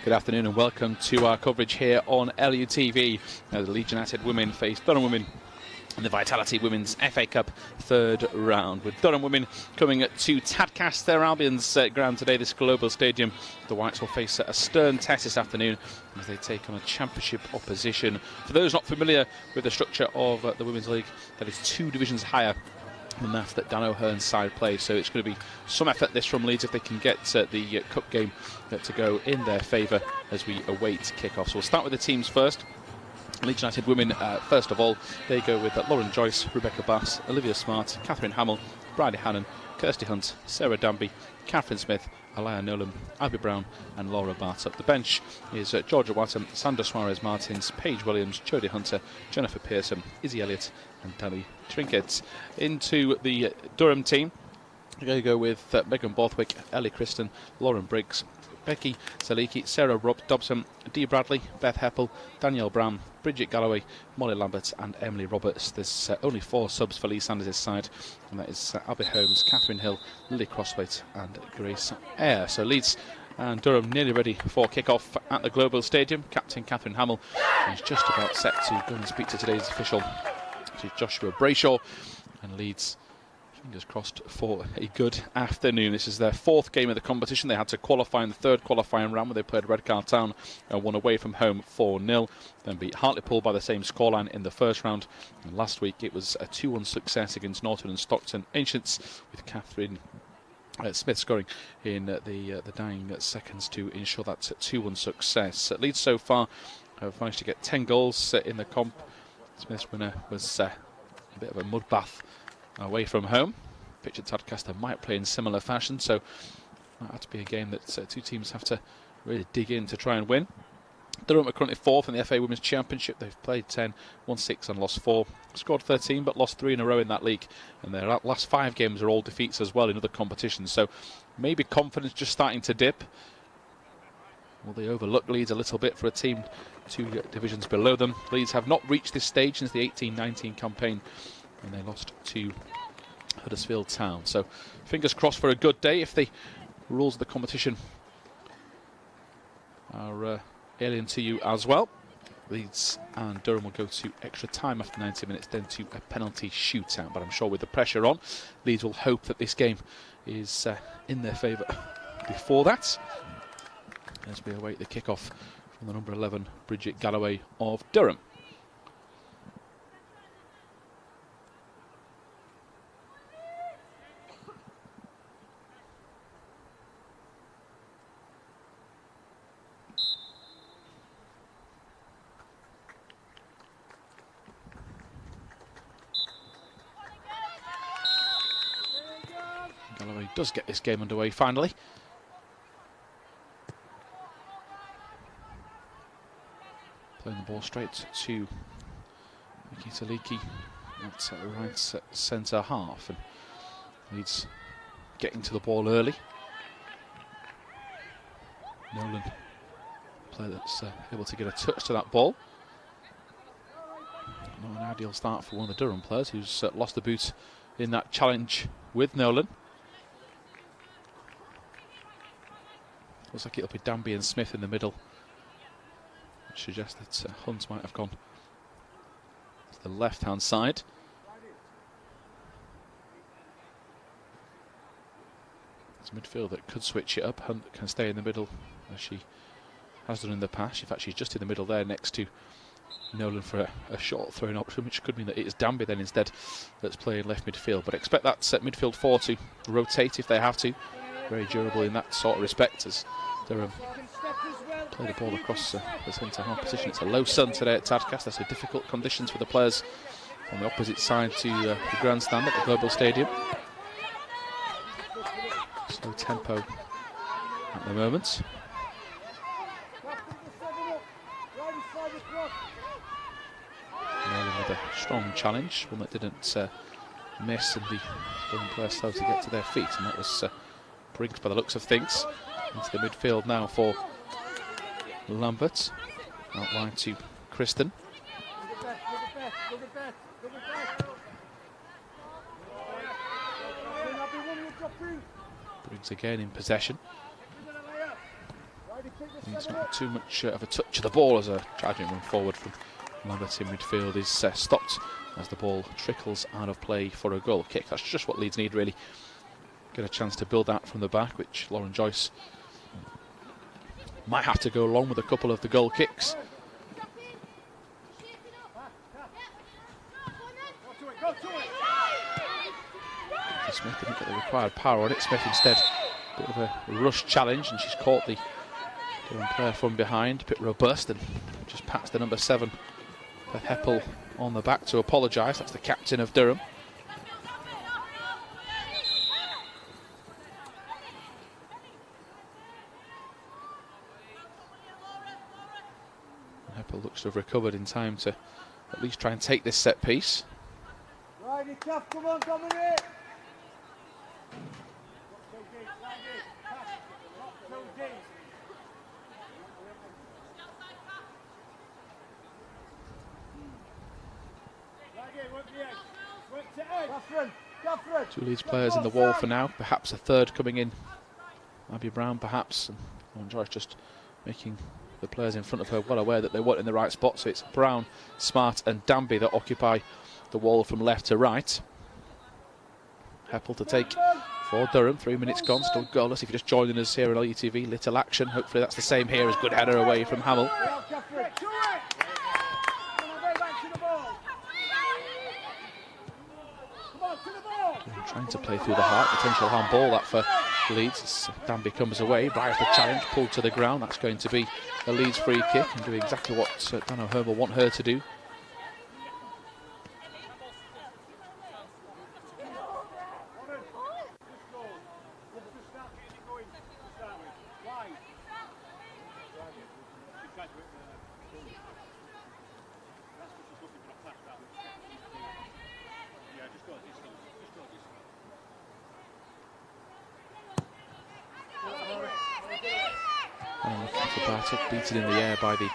Good afternoon and welcome to our coverage here on LUTV. The Leeds United Women face Durham Women in the Vitality Women's FA Cup third round, with Durham Women coming to Tadcaster, their Albion's ground today, this global stadium. The Whites will face a stern test this afternoon as they take on a championship opposition. For those not familiar with the structure of the Women's League, that is 2 divisions higher than that Dan O'Hearn's side plays, so it's going to be some effort this from Leeds if they can get the cup game to go in their favour as we await kick-off. So we'll start with the teams first. Leeds United Women, first of all, they go with Lauren Joyce, Rebecca Bass, Olivia Smart, Catherine Hamill, Bridie Hannon, Kirsty Hunt, Sarah Danby, Catherine Smith, Alaya Nolan, Abby Brown and Laura Bartup. The bench is Georgia Watton, Sandra Suarez-Martins, Paige Williams, Jodie Hunter, Jennifer Pearson, Izzy Elliott and Danny Trinket. Into the Durham team, they go with Megan Borthwick, Ellie Kristen, Lauren Briggs, Becky Saliki, Sarah Dobson, Dee Bradley, Beth Heppel, Danielle Brown, Bridget Galloway, Molly Lambert and Emily Roberts. There's only 4 subs for Lee Sanders' side, and that is Abby Holmes, Catherine Hill, Lily Crosswaite and Grace Eyre. So Leeds and Durham nearly ready for kick-off at the Global Stadium. Captain Catherine Hamill is just about set to go and speak to today's official, which is Joshua Brayshaw, and Leeds, fingers crossed for a good afternoon. This is their 4th game of the competition. They had to qualify in the 3rd qualifying round where they played Redcar Town and won away from home 4-0. Then beat Hartlepool by the same scoreline in the first round. And last week it was a 2-1 success against Norton and Stockton Ancients, with Catherine Smith scoring in the dying seconds to ensure that 2-1 success. Leeds so far have managed to get 10 goals in the comp. Smith's winner was a bit of a mud bath away from home. Pitch at Tadcaster might play in similar fashion, so might have to be a game that 2 teams have to really dig in to try and win. Durham are currently 4th in the FA Women's Championship. They've played 10, won 6 and lost 4. Scored 13 but lost 3 in a row in that league, and their last 5 games are all defeats as well in other competitions, so maybe confidence just starting to dip. Will they overlook Leeds a little bit for a team 2 divisions below them? Leeds have not reached this stage since the 18-19 campaign, and they lost to Huddersfield Town. So fingers crossed for a good day. If the rules of the competition are alien to you as well, Leeds and Durham will go to extra time after 90 minutes, then to a penalty shootout. But I'm sure with the pressure on, Leeds will hope that this game is in their favour before that, as we await the kick-off from the number 11, Bridget Galloway of Durham. Galloway does get this game underway finally. Playing the ball straight to Vicky Taliki at right centre half, and Leeds getting to the ball early. Nolan, player that's able to get a touch to that ball. Not an ideal start for one of the Durham players, who's lost the boot in that challenge with Nolan. Looks like it'll be Danby and Smith in the middle, which suggests that Hunt might have gone to the left-hand side. It's a midfield that could switch it up. Hunt can stay in the middle, as she has done in the past. In fact, she's just in the middle there next to Nolan for a short throwing option, which could mean that it is Danby then instead that's playing left midfield. But expect that midfield 4 to rotate if they have to. Very durable in that sort of respect, as Durham play the ball across the centre half position. It's a low sun today at Tadcaster, so difficult conditions for the players on the opposite side to the grandstand at the Global Stadium. Slow tempo at the moment. Nolan with a strong challenge, one that didn't miss, and the Durham players slow to get to their feet, and that was Briggs by the looks of things. Into the midfield now for Lambert, out wide to Kristen. Briggs again in possession. It's not too much of a touch of the ball as a charging run forward from Lambert in midfield is stopped as the ball trickles out of play for a goal kick. That's just what Leeds need, really. Get a chance to build that from the back, which Lauren Joyce might have to go along with a couple of the goal kicks. Smith didn't get the required power on it. Smith instead, a bit of a rush challenge, and she's caught the Durham player from behind, a bit robust, and just pats the number 7, Beth Heppel, on the back to apologise. That's the captain of Durham. And Heppel looks to have recovered in time to at least try and take this set piece. Right, tough, come on, Dominic! Two Leeds players in the wall for now, perhaps a third coming in. Abby Brown perhaps, and Lauren Joyce just making the players in front of her well aware that they weren't in the right spot. So it's Brown, Smart and Danby that occupy the wall from left to right. Heppel to take for Durham. 3 minutes gone, still goalless. If you're just joining us here on LUTV, little action. Hopefully that's the same here as good header away from Hamill. Trying to play through the heart, potential handball that for Leeds as Danby comes away. Briars the challenge, pulled to the ground. That's going to be a Leeds free kick and do exactly what Dan O'Hearn will want her to do. Bartok beaten in the air by the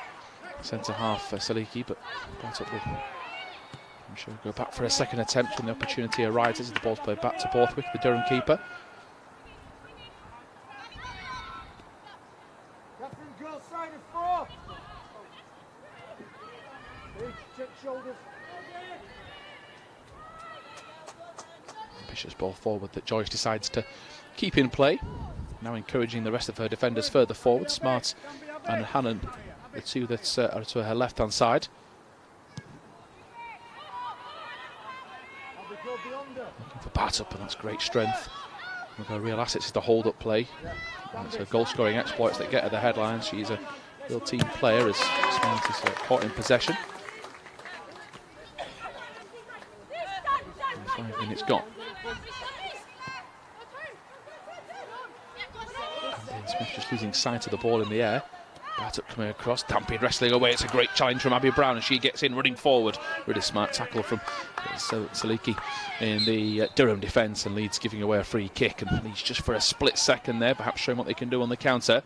centre-half Saliki, but Bartok will, I'm sure, go back for a second attempt when the opportunity arises. The ball's played back to Borthwick, the Durham keeper. Ambitious ball forward that Joyce decides to keep in play. Now encouraging the rest of her defenders further forward. Smart and Hannon, the two that are to her left-hand side. Looking for Bartup, and that's great strength. One of her real assets is the hold-up play. And it's her goal-scoring exploits that get her the headlines. She's a real team player as Smart is caught in possession. 5 minutes gone. Smith just losing sight of the ball in the air. Bartup coming across, Danby wrestling away. It's a great challenge from Abby Brown, and she gets in running forward. Really smart tackle from Saliki in the Durham defence, and Leeds giving away a free kick. And Leeds just for a split second there, perhaps showing what they can do on the counter.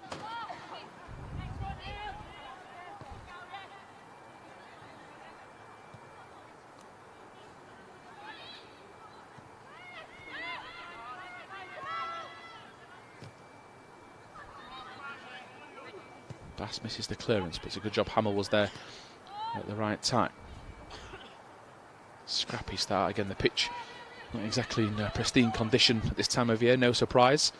Bass misses the clearance, but it's a good job Hamill was there at the right time. Scrappy start again. The pitch not exactly in pristine condition at this time of year, no surprise.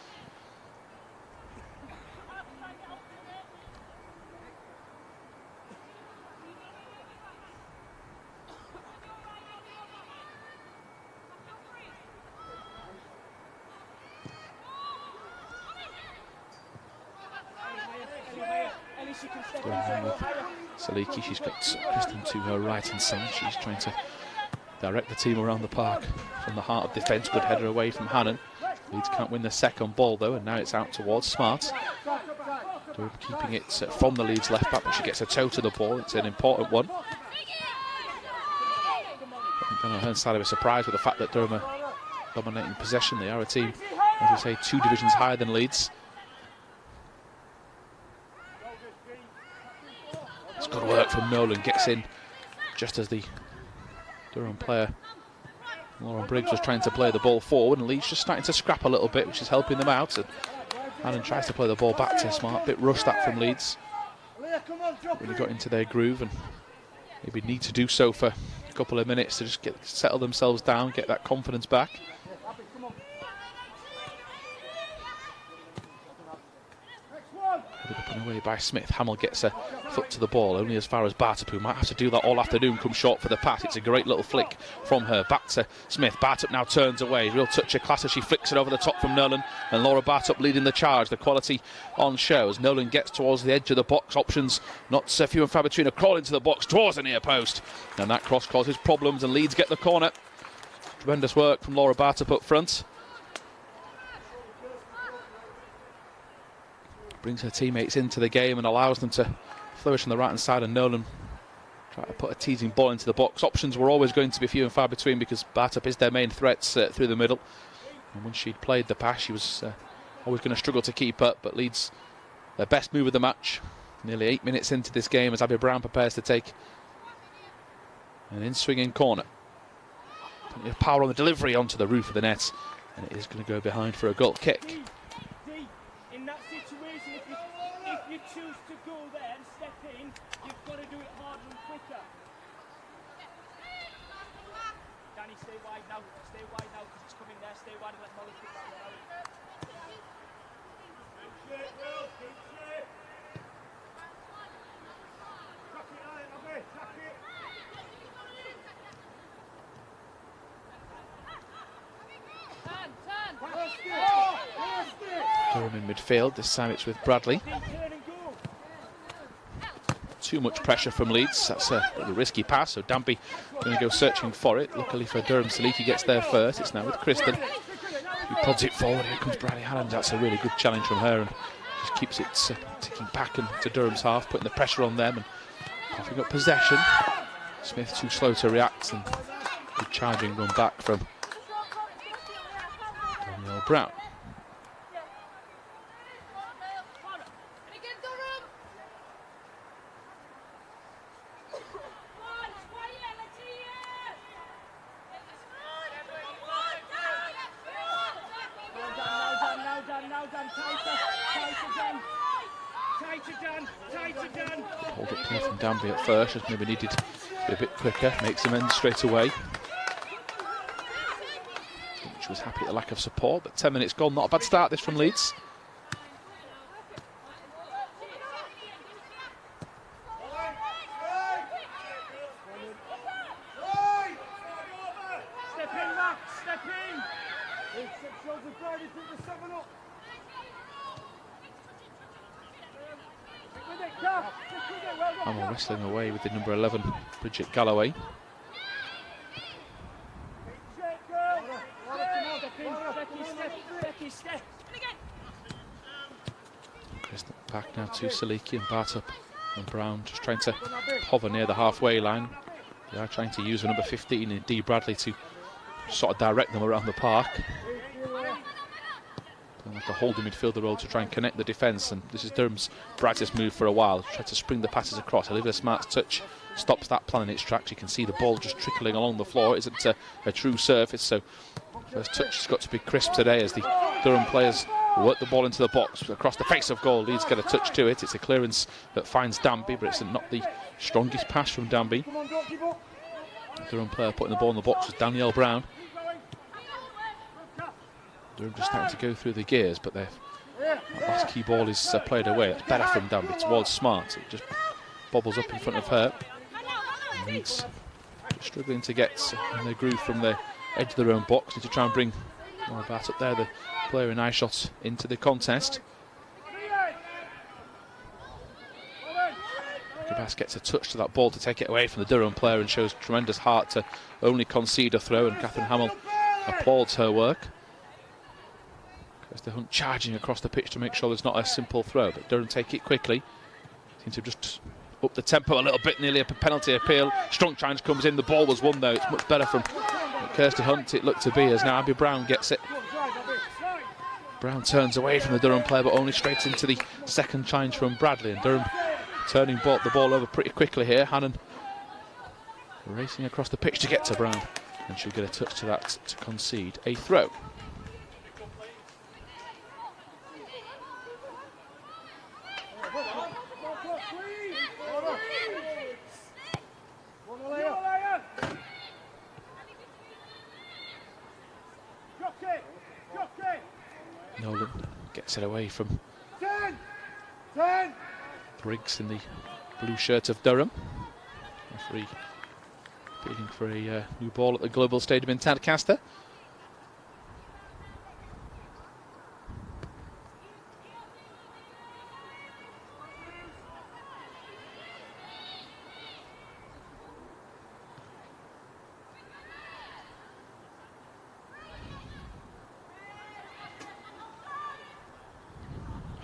Saliki, she's got Kristen to her right-hand side. She's trying to direct the team around the park from the heart of defence. Good header away from Hannon. Leeds can't win the second ball though, and now it's out towards Smart. Durham keeping it from the Leeds left back, but she gets a toe to the ball. It's an important one. On O'Hearn's side, I was surprised with the fact that Durham are dominating possession. They are a team, as we say, 2 divisions higher than Leeds. It's good work from Nolan, gets in just as the Durham player Lauren Briggs was trying to play the ball forward, and Leeds just starting to scrap a little bit, which is helping them out. And Hannon tries to play the ball back to Smart. Bit rushed that from Leeds. Really got into their groove and maybe need to do so for a couple of minutes to just settle themselves down, get that confidence back. Headed up and away by Smith. Hamill gets a foot to the ball, only as far as Bartup, who might have to do that all afternoon, come short for the pass. It's a great little flick from her. Back to Smith. Bartup now turns away. Real touch of class as she flicks it over the top from Nolan. And Laura Bartup leading the charge. The quality on show as Nolan gets towards the edge of the box. Options not few and far between. A crawl into the box towards the near post. And that cross causes problems and Leeds get the corner. Tremendous work from Laura Bartup up front. Brings her teammates into the game and allows them to flourish on the right hand side, and Nolan try to put a teasing ball into the box. Options were always going to be few and far between because Bartup is their main threats through the middle, and once she'd played the pass she was always going to struggle to keep up. But Leeds, their best move of the match, nearly 8 minutes into this game as Abby Brown prepares to take an in-swinging corner. Plenty of power on the delivery onto the roof of the net, and it is going to go behind for a goal kick. Choose to go there and step in, you've got to do it harder and quicker. Danny, stay wide now because it's coming there. Stay wide and let Molly pick that one out. Durham in midfield, this time it's with Bradley. Too much pressure from Leeds. That's a little risky pass, so Danby going to go searching for it. Luckily for Durham, Saliki gets there first. It's now with Kristen, who pods it forward. Here comes Bradley Hannon. That's a really good challenge from her and just keeps it ticking back into Durham's half, putting the pressure on them and coughing up possession. Smith too slow to react, and good charging run back from Danielle Brown. Hold it clear from Danby at first, just maybe needed to be a bit quicker, makes them end straight away. She was happy at the lack of support, but 10 minutes gone, not a bad start this from Leeds. Step in, Max, step in! Hamill wrestling away with the number 11, Bridget Galloway. Kristen back now to Saliki and Bartup and Brown, just trying to hover near the halfway line. They are trying to use the number 15 in Dee Bradley to sort of direct them around the park. Like a holding midfielder role to try and connect the defence, and this is Durham's brightest move for a while. Try to spring the passes across. Olivia Smart's touch stops that plan in its tracks. You can see the ball just trickling along the floor. It isn't a true surface, so first touch has got to be crisp today as the Durham players work the ball into the box across the face of goal. Leeds get a touch to it. It's a clearance that finds Danby, but it's not the strongest pass from Danby. The Durham player putting the ball in the box was Danielle Brown. Durham just starting to go through the gears, but that last key ball is played away. It's better from Danby towards Smart. It just bobbles up in front of her. And Leeds struggling to get in their groove from the edge of their own box. Need to try and bring Bartup up there, the player in eye shot, into the contest. Gabas gets a touch to that ball to take it away from the Durham player and shows tremendous heart to only concede a throw, and Catherine Hamill applauds her work. Kirsty Hunt charging across the pitch to make sure there's not a simple throw, but Durham take it quickly. Seem to just up the tempo a little bit, nearly a penalty appeal. Strong challenge comes in, the ball was won though. It's much better from Kirsty Hunt, it looked to be, as now Abby Brown gets it. Brown turns away from the Durham player, but only straight into the second challenge from Bradley, and Durham turning the ball over pretty quickly here. Hannon racing across the pitch to get to Brown, and she'll get a touch to that to concede a throw. Nolan gets it away from Briggs in the blue shirt of Durham. Referee appealing for a new ball at the Global Stadium in Tadcaster.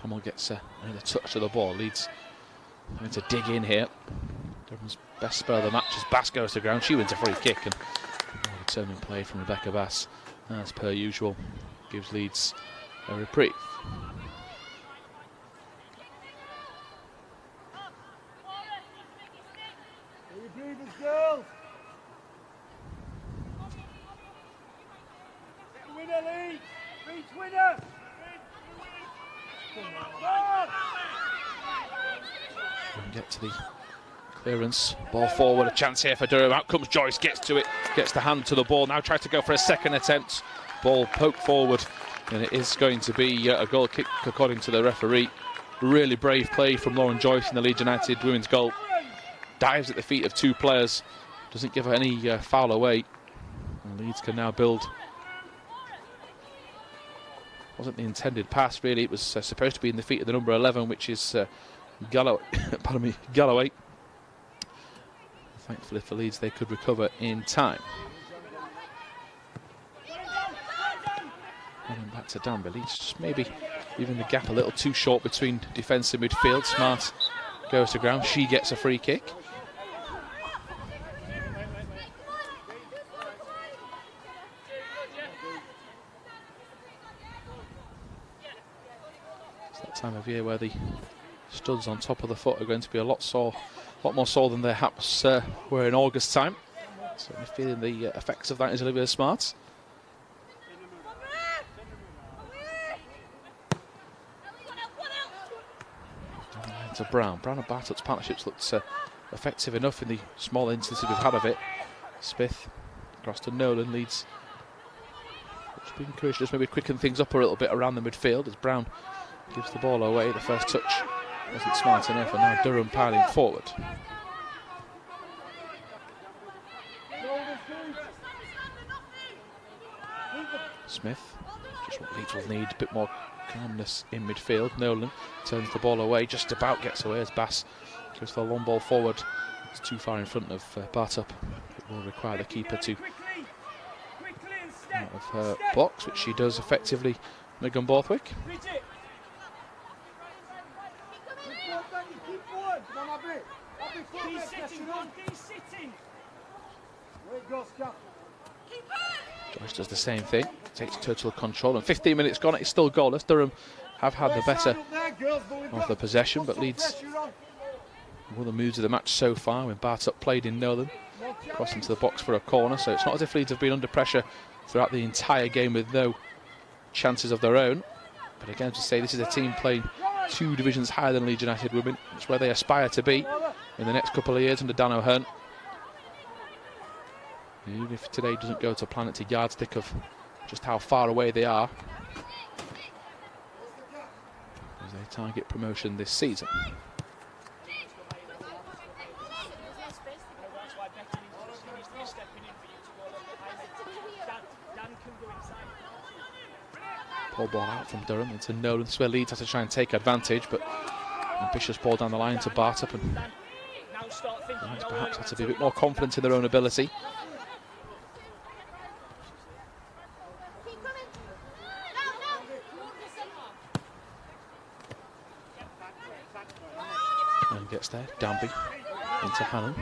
Hamill gets another touch of the ball. Leeds having to dig in here. Durham's best spell of the match as Bass goes to ground. She wins a free kick, and a determined play from Rebecca Bass, as per usual, gives Leeds a reprieve. Girls. Winner, Leeds. Leeds winner. And get to the clearance, ball forward, a chance here for Durham. Out comes Joyce, gets to it, gets the hand to the ball, now tries to go for a second attempt. Ball poked forward, and it is going to be a goal kick according to the referee. Really brave play from Lauren Joyce in the Leeds United women's goal. Dives at the feet of two players, doesn't give her any foul away. And Leeds can now build. Wasn't the intended pass really, it was supposed to be in the feet of the number 11, which is Galloway. Thankfully for Leeds, they could recover in time. And back to Danby. Leeds just maybe leaving the gap a little too short between defence and midfield. Smart goes to ground, she gets a free kick. Time of year where the studs on top of the foot are going to be a lot more sore than they perhaps were in August time. Certainly feeling the effects of that is Olivia Smart. To Brown. Brown and Bartlett's partnerships looked effective enough in the small instances we've had of it. Smith across to Nolan. Leeds just being encouraged to just maybe quicken things up a little bit around the midfield as Brown gives the ball away. The first touch wasn't smart enough, and now Durham piling forward. Smith, just what Leeds will need, a bit more calmness in midfield. Nolan turns the ball away, just about gets away as Bass goes for the long ball forward. It's too far in front of Bartup. It will require the keeper to out of her box, which she does effectively. Megan Borthwick. Joyce does the same thing, takes total control, and 15 minutes gone, it's still goalless. Durham have had the better of the possession, but Leeds, one of the moves of the match so far, when Bartup played in Nolan, crossing to the box for a corner, so it's not as if Leeds have been under pressure throughout the entire game with no chances of their own. But again, to say this is a team playing 2 divisions higher than Leeds United Women. It's where they aspire to be in the next couple of years under Dan O'Hearn. Even if today doesn't go to plan, it's a yardstick of just how far away they are as they target promotion this season. Ball out from Durham into Nolan. This is where Leeds has to try and take advantage, but ambitious ball down the line to Bartup, and Leeds perhaps have to be a bit more confident in their own ability. And gets there, Danby into Hannon.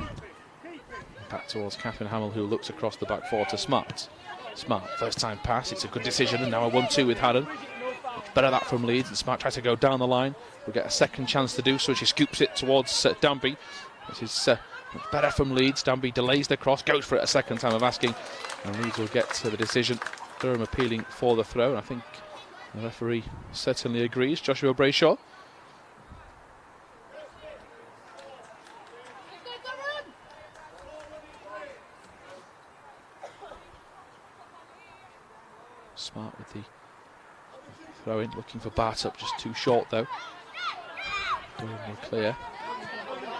Back towards Catherine Hamill, who looks across the back four to Smart. Smart, first time pass, it's a good decision, and now a 1-2 with Hannon. Much better that from Leeds, and Smart tries to go down the line. We'll get a second chance to do so. She scoops it towards Danby. This is much better from Leeds. Danby delays the cross, goes for it a second time of asking, and Leeds will get to the decision. Durham appealing for the throw, and I think the referee certainly agrees. Joshua Brayshaw. Smart with the throw in, looking for Bartup, just too short though. Durham will clear.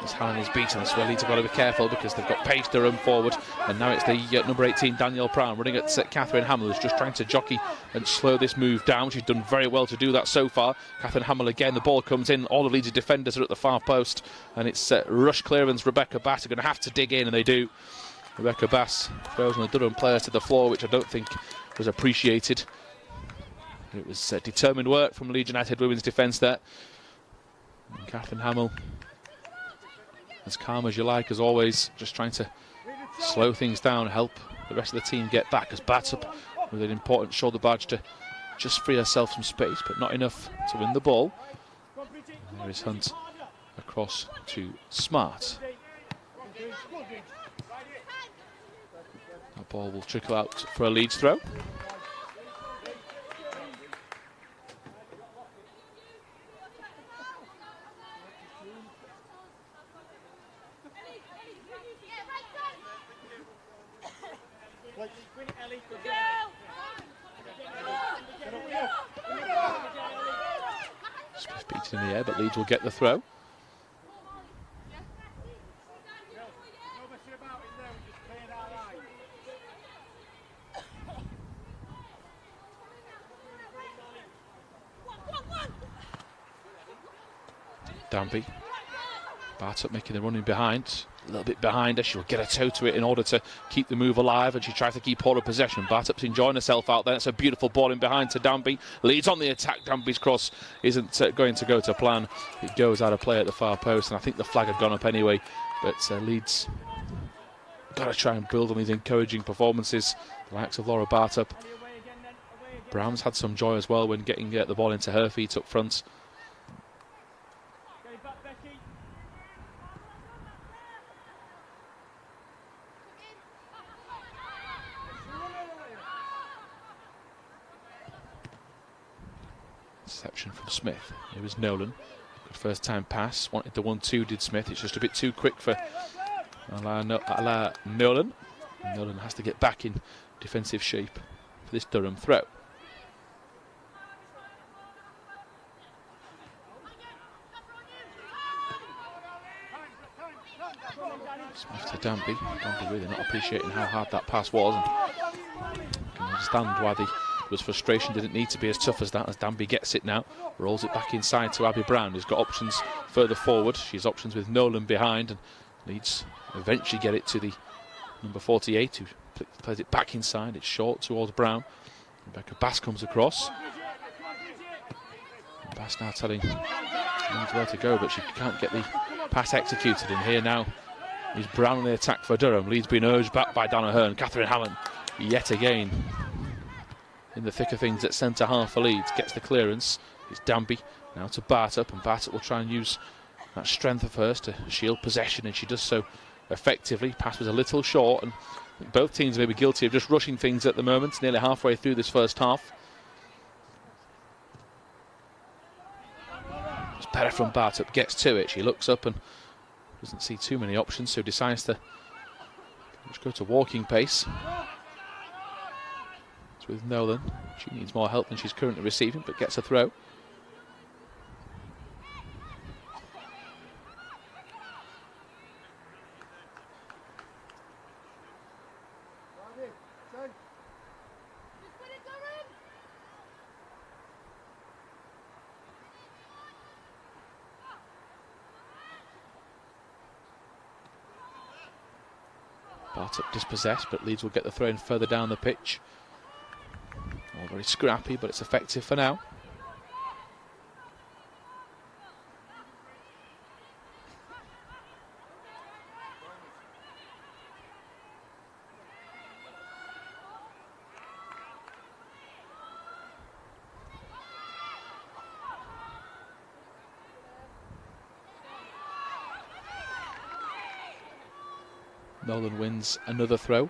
As Hannon is beaten, so Leeds have got to be careful because they've got pace Durham forward, and now it's the number 18 Danielle Brown running at Catherine Hamill, who's just trying to jockey and slow this move down. She's done very well to do that so far. Catherine Hamill again, the ball comes in, all of Leeds' defenders are at the far post, and it's rush clearance. Rebecca Bass are going to have to dig in, and they do. Rebecca Bass throws one of the Durham players to the floor, which I don't think was appreciated. It was determined work from Leeds United Women's defence there. And Catherine Hamill, as calm as you like, as always, just trying to slow things down, help the rest of the team get back, as Bartup with an important shoulder barge to just free herself some space, but not enough to win the ball. And there is Hunt across to Smart. That ball will trickle out for a Leeds throw. Smith beaten in the air, but Leeds will get the throw. Danby. Bartup making the running behind. A little bit behind her. She'll get a toe to it in order to keep the move alive, and she tries to keep hold of possession. Bartup's enjoying herself out there. It's a beautiful ball in behind to Danby. Leeds on the attack. Danby's cross isn't going to go to plan. It goes out of play at the far post, and I think the flag had gone up anyway. But Leeds got to try and build on these encouraging performances. The likes of Laura Bartup. Brown's had some joy as well when getting the ball into her feet up front. Interception from Smith. Here was Nolan. Good first time pass. Wanted the 1-2, did Smith. It's just a bit too quick for Nolan. Nolan has to get back in defensive shape for this Durham throw. Smith to Danby. Danby really not appreciating how hard that pass was. And you can understand why there was frustration. Didn't need to be as tough as that, as Danby gets it now. Rolls it back inside to Abby Brown, who's got options further forward. She has options with Nolan behind, and Leeds eventually get it to the number 48, who plays it back inside. It's short towards Brown. Rebecca Bass comes across. Bass now telling Leeds where to go, but she can't get the pass executed. And here now is Brown on the attack for Durham. Leeds being urged back by Dana Hearn. Catherine Hamlin yet again in the thick of things at centre half for Leeds. Gets the clearance. It's Danby now to Bartup, and Bartup will try and use that strength of hers to shield possession, and she does so effectively. Pass was a little short, and both teams may be guilty of just rushing things at the moment, nearly halfway through this first half. It's better from Bartup, gets to it. She looks up and doesn't see too many options, so decides to just go to walking pace. It's with Nolan. She needs more help than she's currently receiving, but gets a throw. Bartup dispossessed, but Leeds will get the throw in further down the pitch. All very scrappy, but it's effective for now. Nolan wins another throw.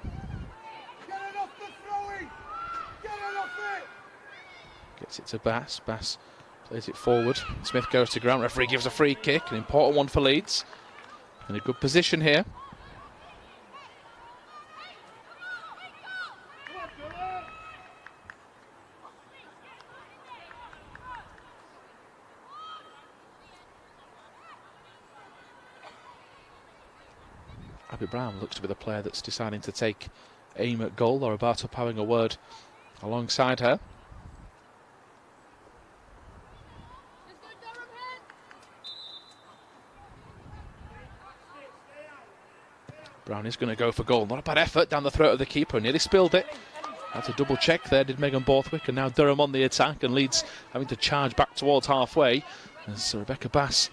Gets it to Bass. Bass plays it forward. Smith goes to ground. Referee gives a free kick, an important one for Leeds. In a good position here. Abby Brown looks to be the player that's deciding to take aim at goal. Laura Bartup having a word alongside her. Brown is going to go for goal. Not a bad effort down the throat of the keeper. Nearly spilled it. Had to double check there, did Megan Borthwick. And now Durham on the attack, and Leeds having to charge back towards halfway. As Rebecca Bass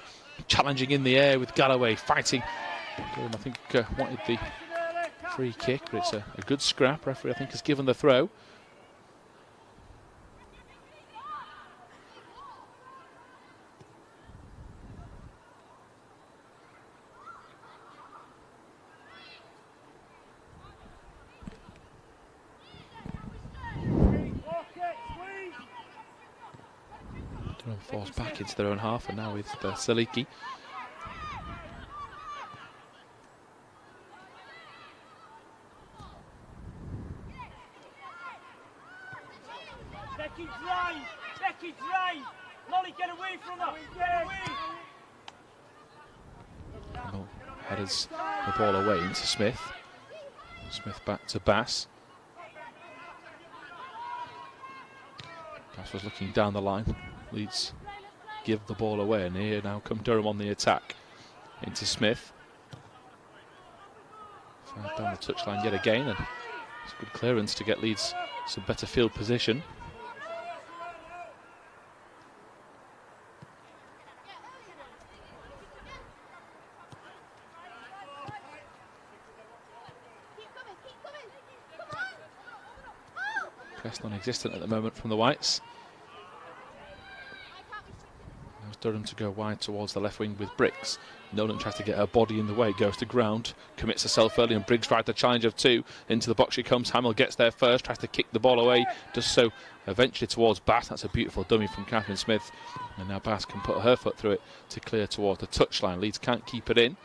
challenging in the air with Galloway fighting. Durham, I think, wanted the free kick, but it's a good scrap. Referee, I think, has given the throw. Durham forced back into their own half, and now with Saliki. Becky drive! Molly, get away from her! Get away! Well, headers the ball away into Smith. Smith back to Bass. Bass was looking down the line. Leeds give the ball away, and here now come Durham on the attack. Into Smith. Fired down the touchline yet again, and it's a good clearance to get Leeds some better field position. Press non-existent at the moment from the Whites. Allows Durham to go wide towards the left wing with Briggs. Nolan tries to get her body in the way, goes to ground, commits herself early, and Briggs tries the challenge of two. Into the box she comes. Hamill gets there first, tries to kick the ball away, does so eventually towards Bass. That's a beautiful dummy from Catherine Smith, and now Bass can put her foot through it to clear towards the touchline. Leeds can't keep it in.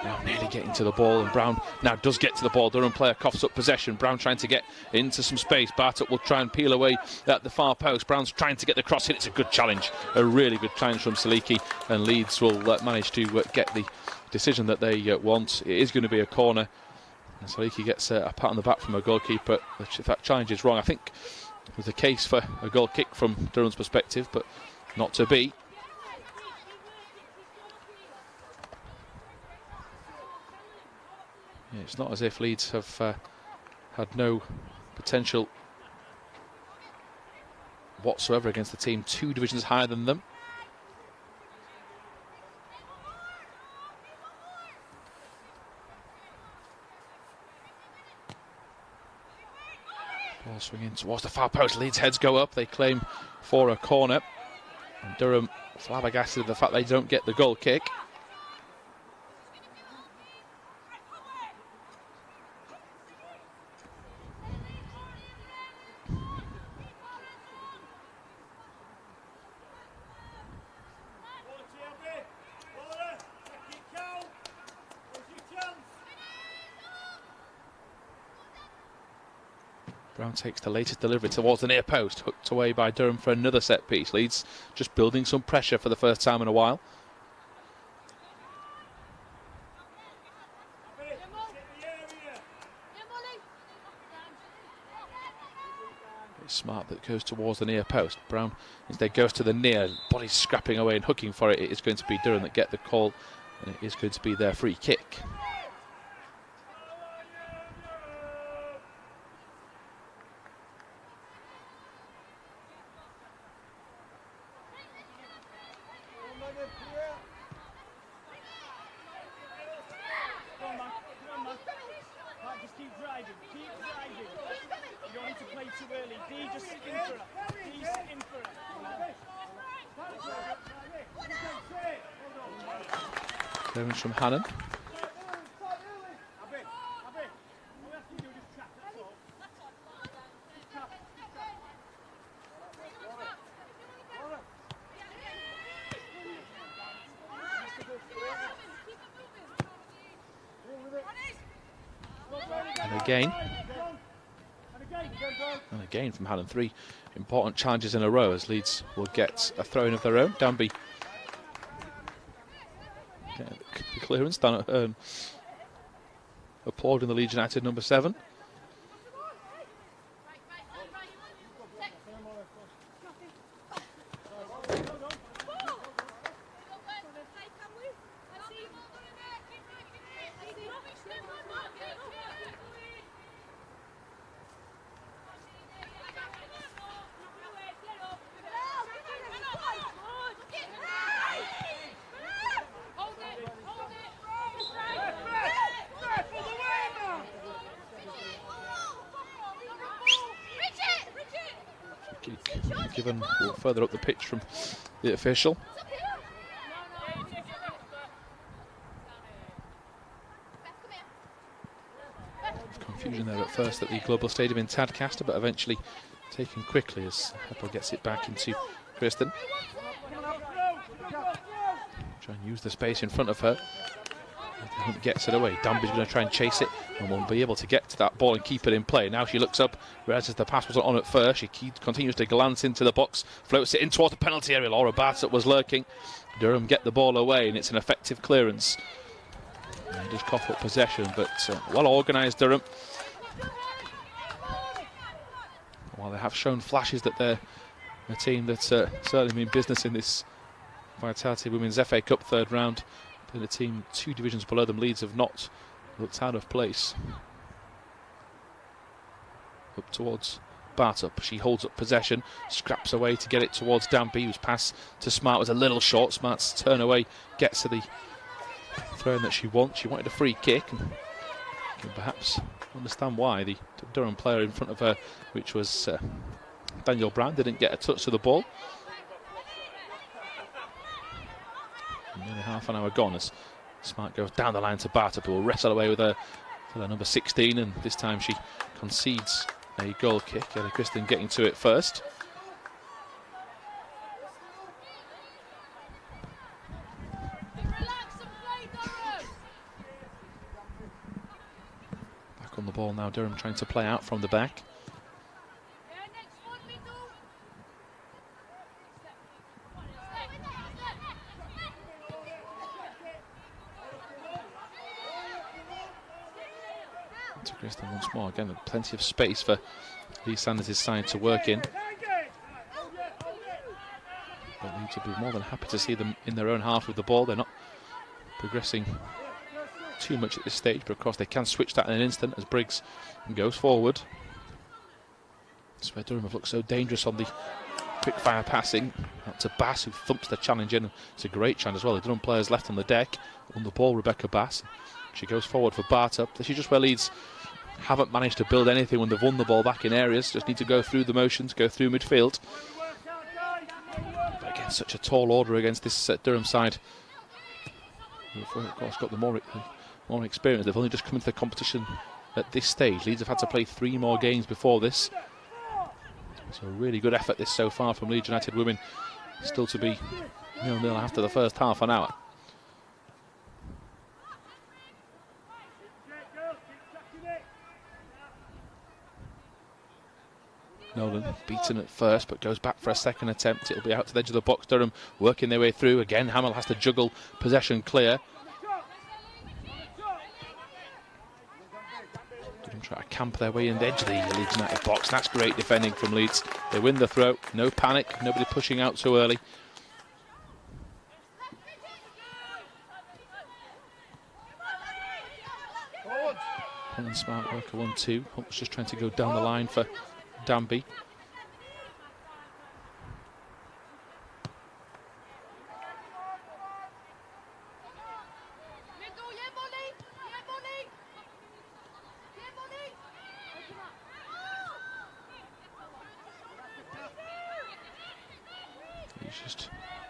Now nearly getting to the ball, and Brown now does get to the ball. Durham player coughs up possession. Brown trying to get into some space. Bartup will try and peel away at the far post. Brown's trying to get the cross in. It's a good challenge, a really good challenge from Saliki, and Leeds will manage to get the decision that they want. It is going to be a corner, and Saliki gets a pat on the back from her goalkeeper. If that challenge is wrong, I think there's a case for a goal kick from Durham's perspective, but not to be. It's not as if Leeds have had no potential whatsoever against the team 2 divisions higher than them. Ball swinging towards the far post. Leeds heads go up. They claim for a corner. And Durham flabbergasted at the fact they don't get the goal kick. Brown takes the latest delivery towards the near post, hooked away by Durham for another set piece. Leeds just building some pressure for the first time in a while. It's smart that goes towards the near post. Brown instead goes to the near, body scrapping away and hooking for it. It is going to be Durham that get the call, and it is going to be their free kick. Clearance from Hannon. And again. And again from Hallam, 3 important challenges in a row as Leeds will get a throw-in of their own. Danby the clearance, Dan Ahern applauding the Leeds United number 7. Given further up the pitch from the official. Confusion there at first at the Global Stadium in Tadcaster, but eventually taken quickly as Heppel gets it back into Kristen. Try and use the space in front of her. Gets it away. Danby's going to try and chase it and won't be able to get to that ball and keep it in play. Now she looks up, realizes the pass wasn't on at first. She continues to glance into the box, floats it in towards the penalty area. Laura Bartlett was lurking. Durham get the ball away and it's an effective clearance. They just cough up possession, but well organised Durham. While they have shown flashes that they're a team that's certainly mean business in this Vitality Women's FA Cup third round. But a team 2 divisions below them, Leeds, have not looked out of place. Up towards Bartup. She holds up possession, scraps away to get it towards Danby, whose pass to Smart was a little short. Smart's turn away gets to the throw that she wants. She wanted a free kick, and you can perhaps understand why. The Durham player in front of her, which was Daniel Brown, didn't get a touch to the ball. Nearly half an hour gone as Smart goes down the line to Bartup, who will wrestle away with her for the number 16, and this time she concedes a goal kick. Ellie Kristen getting to it first. Back on the ball now, Durham trying to play out from the back. Kristen once more, again plenty of space for Lee Sanders' side to work in. But Leeds will be more than happy to see them in their own half with the ball. They're not progressing too much at this stage, but of course they can switch that in an instant as Briggs goes forward. That's where Durham have looked so dangerous on the quick fire passing. Out to Bass, who thumps the challenge in. It's a great challenge as well. The Durham players left on the deck. On the ball, Rebecca Bass. She goes forward for Bartup. This is just where Leeds haven't managed to build anything when they've won the ball back in areas. Just need to go through the motions, go through midfield. But again, such a tall order against this Durham side. Of course, got the more experience. They've only just come into the competition at this stage. Leeds have had to play 3 more games before this. So a really good effort this so far from Leeds United Women. Still to be 0-0 after the first half an hour. Nolan beaten at first, but goes back for a second attempt. It'll be out to the edge of the box. Durham working their way through. Again, Hamill has to juggle possession clear. Durham try to camp their way in the edge of the Leeds United box. That's great defending from Leeds. They win the throw. No panic. Nobody pushing out too early. Hunt and Smart work a 1-2. Hunt's just trying to go down the line for Danby. He's just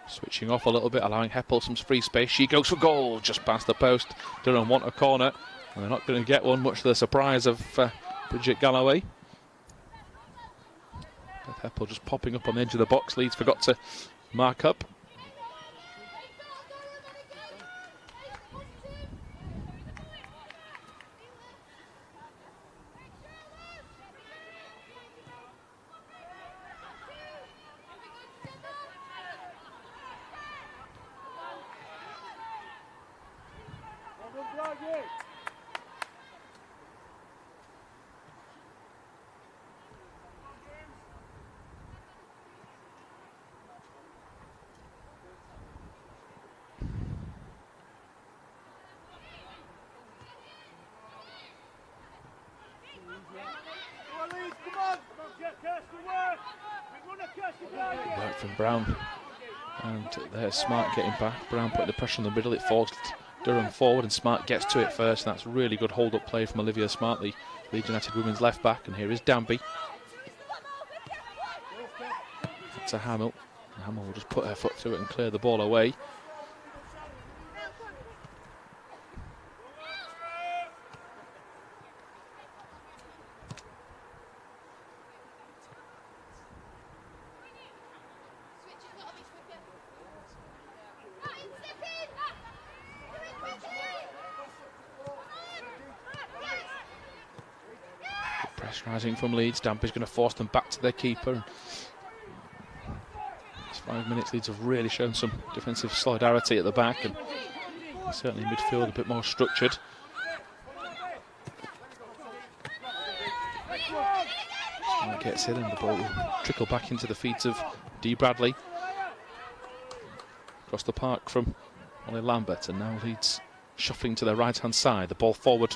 switching off a little bit, allowing Heppel some free space. She goes for goal, just past the post. Durham want a corner, and they're not going to get one, much to the surprise of Bridget Galloway. Heppel just popping up on the edge of the box. Leeds forgot to mark up. Work from Brown. And there's Smart getting back. Brown putting the pressure on the middle. It forced Durham forward, and Smart gets to it first. And that's really good hold-up play from Olivia Smart, the Leeds United Women's left back. And here is Danby. To Hamill. Hamill will just put her foot through it and clear the ball away. Press rising from Leeds. Danby's going to force them back to their keeper. 5 minutes, Leeds have really shown some defensive solidarity at the back, and certainly midfield a bit more structured. Smart gets in, and the ball will trickle back into the feet of Dee Bradley. Across the park from Ollie Lambert, and now Leeds shuffling to their right-hand side. The ball forward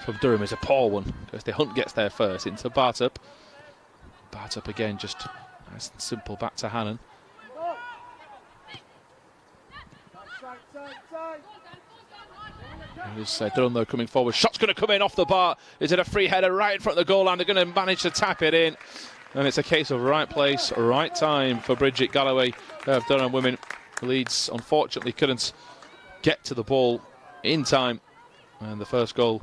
from Durham is a poor one, because the Hunt gets there first into Bartup. Bartup again, just nice and simple back to Hannon. Here's Durham though coming forward. Shot's going to come in off the bar. Is it a free header right in front of the goal line? They're going to manage to tap it in. And it's a case of right place, right time for Bridget Galloway of Durham Women. Leeds unfortunately couldn't get to the ball in time. And the first goal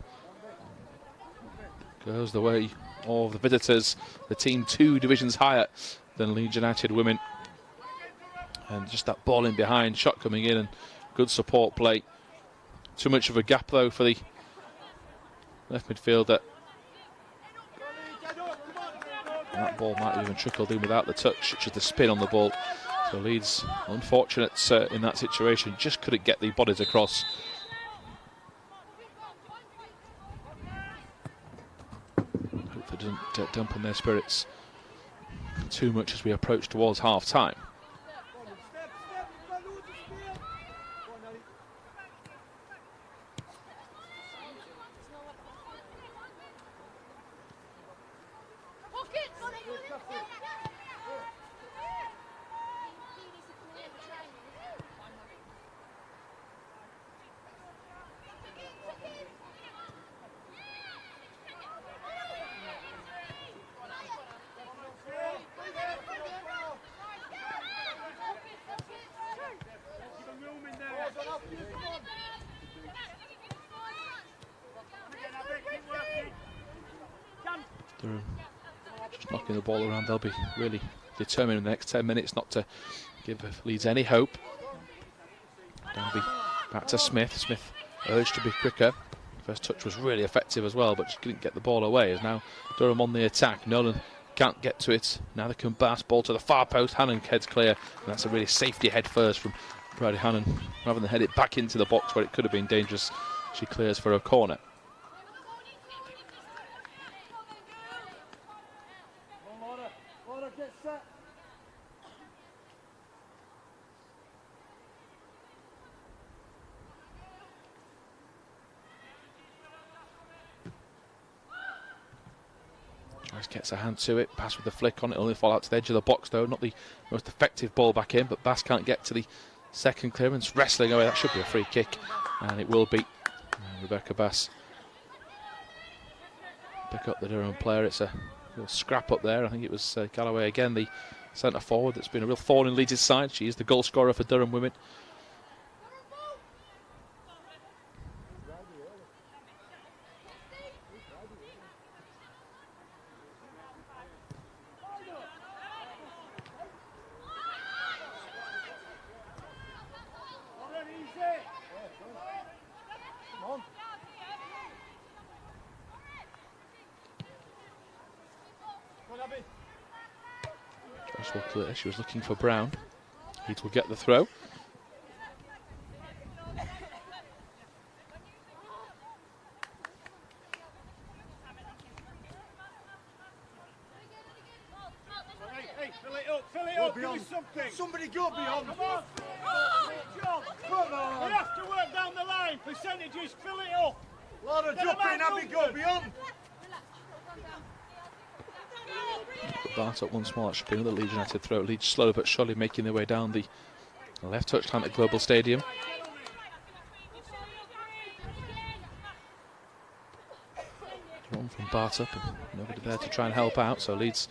goes the way of the visitors. The team 2 divisions higher than Leeds United Women. And just that ball in behind, shot coming in, and good support play. Too much of a gap though for the left midfielder. That ball might have even trickled in without the touch, which is the spin on the ball. So Leeds, unfortunate in that situation, just couldn't get the bodies across. Hope they doesn't dampen their spirits too much as we approach towards half-time. Durham just knocking the ball around. They'll be really determined in the next 10 minutes not to give Leeds any hope. Danby back to Smith. Smith urged to be quicker. First touch was really effective as well, but just couldn't get the ball away. As now Durham on the attack. Nolan can't get to it. Now they can pass ball to the far post. Hannon heads clear, and that's a really safety head first from Bradley Hannon, rather than head it back into the box where it could have been dangerous. She clears for a corner. Get set. Joyce gets her hand to it, pass with the flick on it, only fall out to the edge of the box though. Not the most effective ball back in, but Bass can't get to the second clearance. Wrestling away, that should be a free kick, and it will be. Rebecca Bass pick up the Durham player. It's a real scrap up there. I think it was Galloway again, the centre forward, that's been a real thorn in Leeds' side. She is the goal scorer for Durham Women. Clear. She was looking for Brown. Leeds will get the throw. Hey, fill it up, give me something. Somebody go beyond. Come on. Come on. We have to work down the line. Percentages, fill it up. Laura, jump in, Abby, go beyond. Bart up once more. That should be another Leeds United throw. Leeds slowly but surely making their way down the left touchline at Global Stadium. Run from Bart up and nobody there to try and help out, so Leeds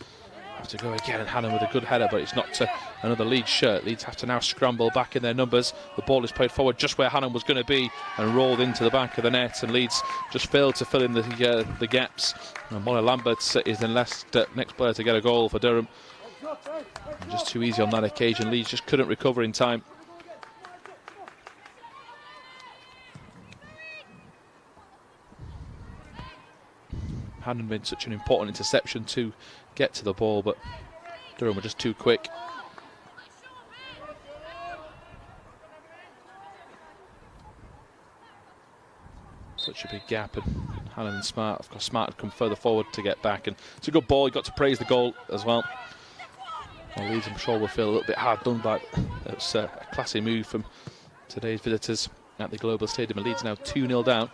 have to go again, and Hannon with a good header, but it's not to another Leeds shirt. Leeds have to now scramble back in their numbers. The ball is played forward just where Hannon was going to be and rolled into the back of the net, and Leeds just failed to fill in the gaps. And Molly Lambert is the next player to get a goal for Durham. And just too easy on that occasion. Leeds just couldn't recover in time. Hadn't been such an important interception to get to the ball, but Durham were just too quick. Such a big gap, and Hannon and Smart, of course, Smart had come further forward to get back, and it's a good ball. He got to praise the goal as well. Well, Leeds, I'm sure, will feel a little bit hard done by it. It's a classy move from today's visitors at the Global Stadium, and Leeds now 2-0 down.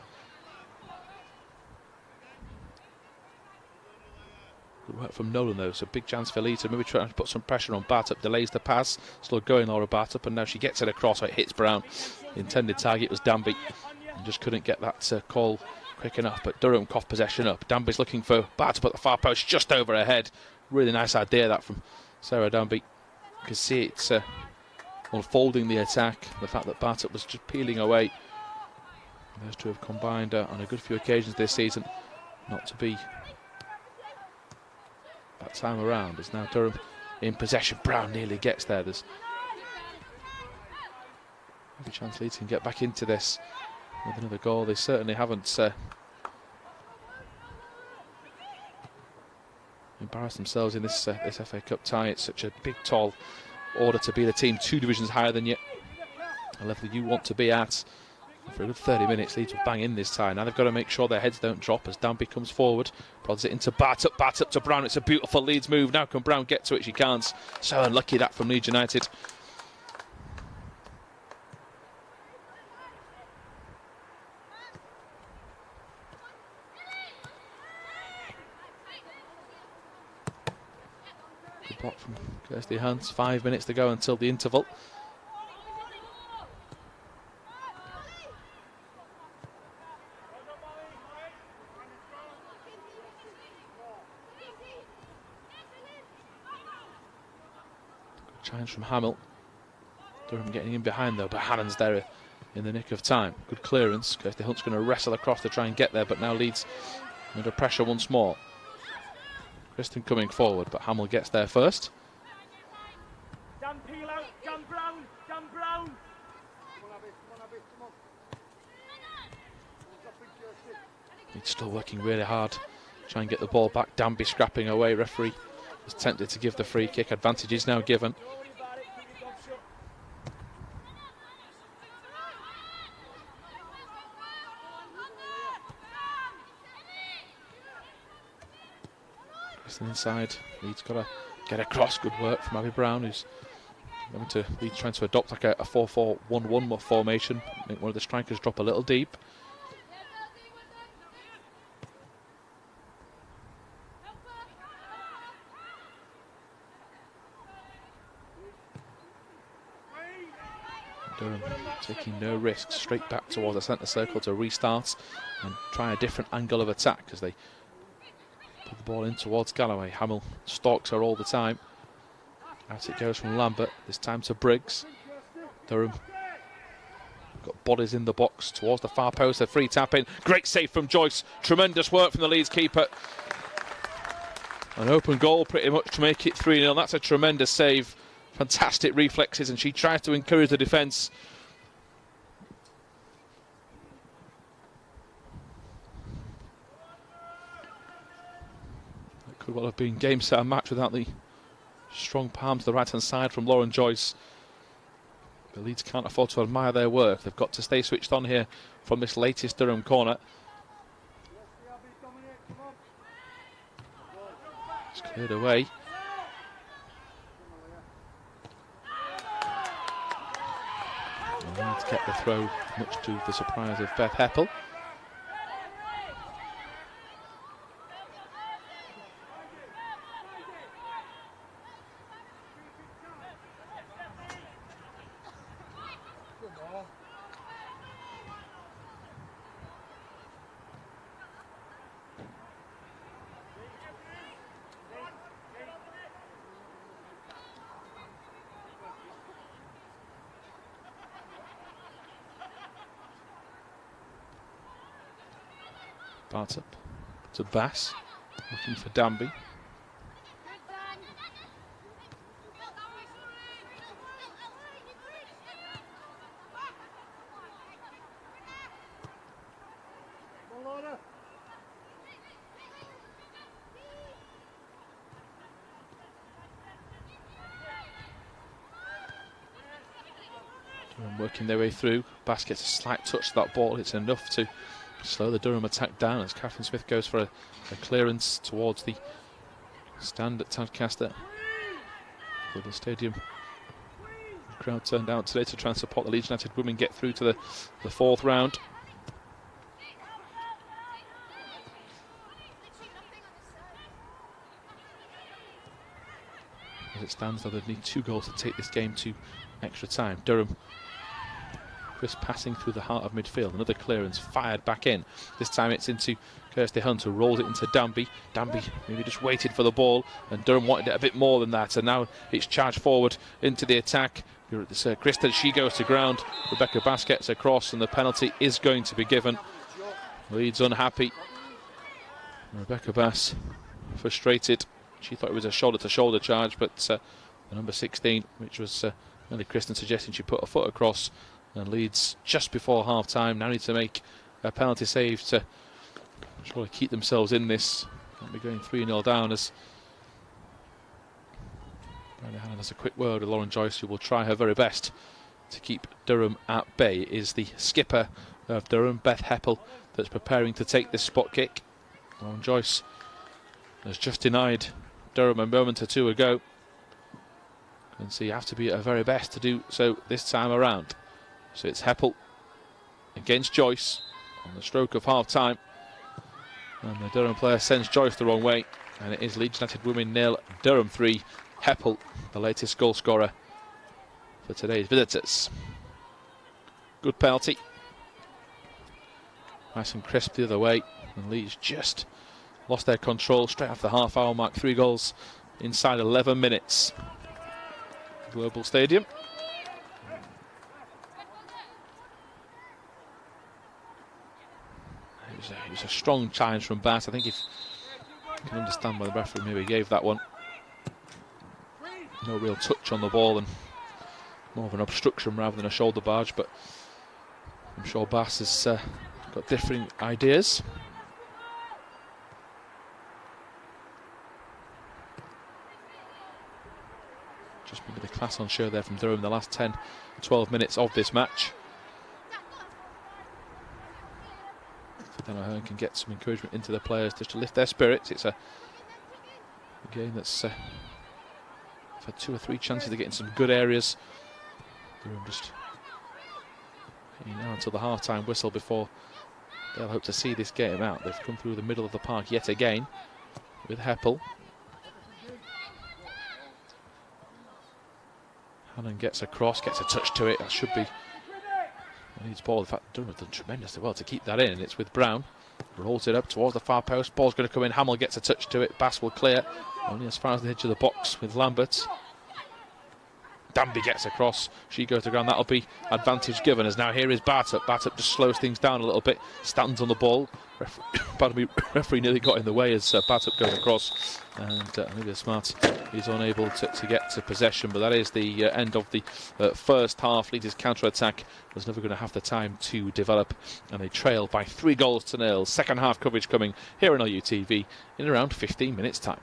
Good work from Nolan though, so big chance for Leeds to maybe try to put some pressure on Bartup, delays the pass, still going Laura Bartup, and now she gets it across, so it hits Brown. The intended target was Danby, and just couldn't get that call quick enough, but Durham coughed possession up. Danby's looking for Bartup at the far post, just over her head. Really nice idea that from Sarah Danby. You can see it's unfolding the attack, the fact that Bartup was just peeling away. Those two have combined on a good few occasions this season not to be that time around. As now Durham in possession. Brown nearly gets there. There's every chance Leeds can get back into this with another goal. They certainly haven't embarrassed themselves in this FA Cup tie. It's such a big, tall order to be the team 2 divisions higher than you, a level you want to be at. For a good 30 minutes, Leeds will bang in this tie. Now they've got to make sure their heads don't drop as Danby comes forward, prods it into Bartup to Brown. It's a beautiful Leeds move. Now can Brown get to it? She can't. So unlucky that from Leeds United. Good block from Kirsty Hans. 5 minutes to go until the interval. Challenge from Hamill. Durham getting in behind though, but Hannon's there in the nick of time. Good clearance. Kirsty Hunt's going to wrestle across to try and get there, but now Leeds under pressure once more. Kristen coming forward, but Hamill gets there first. Dan Peel out, Dan Brown, Dan Brown. He's still working really hard, try and get the ball back. Danby scrapping away. Referee was tempted to give the free kick. Advantage is now given. Kristen inside. Leeds got to get across. Good work from Abby Brown, who's going to Leeds trying to adopt like a 4-4-1-1 formation. Make one of the strikers drop a little deep. Durham taking no risks, straight back towards the centre circle to restart and try a different angle of attack as they put the ball in towards Galloway. Hamill stalks her all the time. Out it goes from Lambert, this time to Briggs. Durham got bodies in the box towards the far post, a free tap in. Great save from Joyce, tremendous work from the Leeds keeper. An open goal pretty much to make it 3-0. That's a tremendous save. Fantastic reflexes, and she tries to encourage the defence. It could well have been game, set and match without the strong palm to the right hand side from Lauren Joyce. The Leeds can't afford to admire their work. They've got to stay switched on here from this latest Durham corner. It's cleared away. Leeds kept the throw, much to the surprise of Beth Heppel. Bartup to Bass, looking for Danby. Working their way through. Bass gets a slight touch to that ball. It's enough to slow the Durham attack down as Catherine Smith goes for a clearance towards the stand at Tadcaster. With the stadium, the crowd turned out today to try and support the Leeds United Women get through to the fourth round. As it stands, though, they need 2 goals to take this game to extra time. Durham, Chris passing through the heart of midfield. Another clearance fired back in. This time it's into Kirsty Hunt, who rolls it into Danby. Danby maybe just waited for the ball, and Durham wanted it a bit more than that. And now it's charged forward into the attack. Kristen, she goes to ground. Rebecca Bass gets across, and the penalty is going to be given. Leeds unhappy. Rebecca Bass frustrated. She thought it was a shoulder-to-shoulder charge, but the number 16, which was only Kristen suggesting she put a foot across. And Leeds, just before half-time, now need to make a penalty save to try to keep themselves in this. Can't be going 3-0 down as Brenda Hannon has a quick word with Lauren Joyce, who will try her very best to keep Durham at bay. It is the skipper of Durham, Beth Heppel, that's preparing to take this spot kick. Lauren Joyce has just denied Durham a moment or two ago. And so you have to be at her very best to do so this time around. So it's Heppel against Joyce on the stroke of half-time. And the Durham player sends Joyce the wrong way. And it is Leeds United Women 0, Durham 3. Heppel, the latest goal scorer for today's visitors. Good penalty. Nice and crisp the other way. And Leeds just lost their control straight after the half-hour mark. 3 goals inside 11 minutes. Global Stadium. It was a strong challenge from Bass. I think if you can understand why the referee maybe gave that one. No real touch on the ball and more of an obstruction rather than a shoulder barge, but I'm sure Bass has got differing ideas. Just maybe the class on show there from Durham in the last 10-12 minutes of this match. Then Ahern can get some encouragement into the players just to lift their spirits. It's a game that's had 2 or 3 chances to get in some good areas. Durham just now until the half-time whistle before they'll hope to see this game out. They've come through the middle of the park yet again with Heppel. Hannon gets across, gets a touch to it. That should be Leeds ball. In fact, Durham have done tremendously well to keep that in. It's with Brown. Rolls it up towards the far post. Ball's going to come in. Hamill gets a touch to it. Bass will clear. Only as far as the edge of the box with Lambert. Danby gets across. She goes to ground. That'll be advantage given. As now here is Bartup. Bartup just slows things down a little bit. Stands on the ball. Referee nearly got in the way as Bartup goes across. And Olivia Smart is unable to get to possession. But that is the end of the first half. Leeds' counter-attack was never going to have the time to develop. And they trail by 3-0. Second half coverage coming here on LUTV in around 15 minutes' time.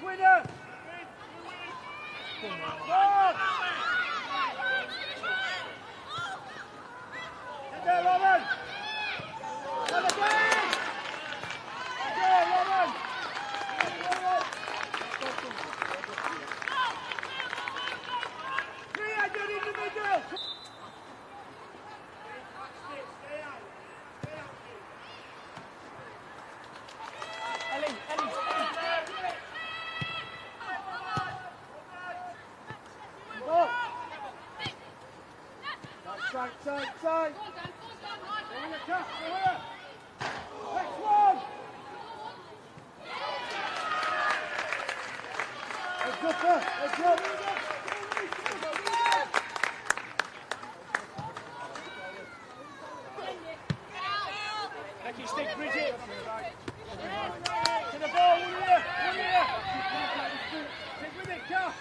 winner! Come on! Get there, Lauren! Well again! Go, Lauren! Three-headed in the middle! Side. Over the cup, over here. Next one. Let's go, sir. Let's go. Becky, stick, Bridget. To the ball, one here. Stick with it, Kath.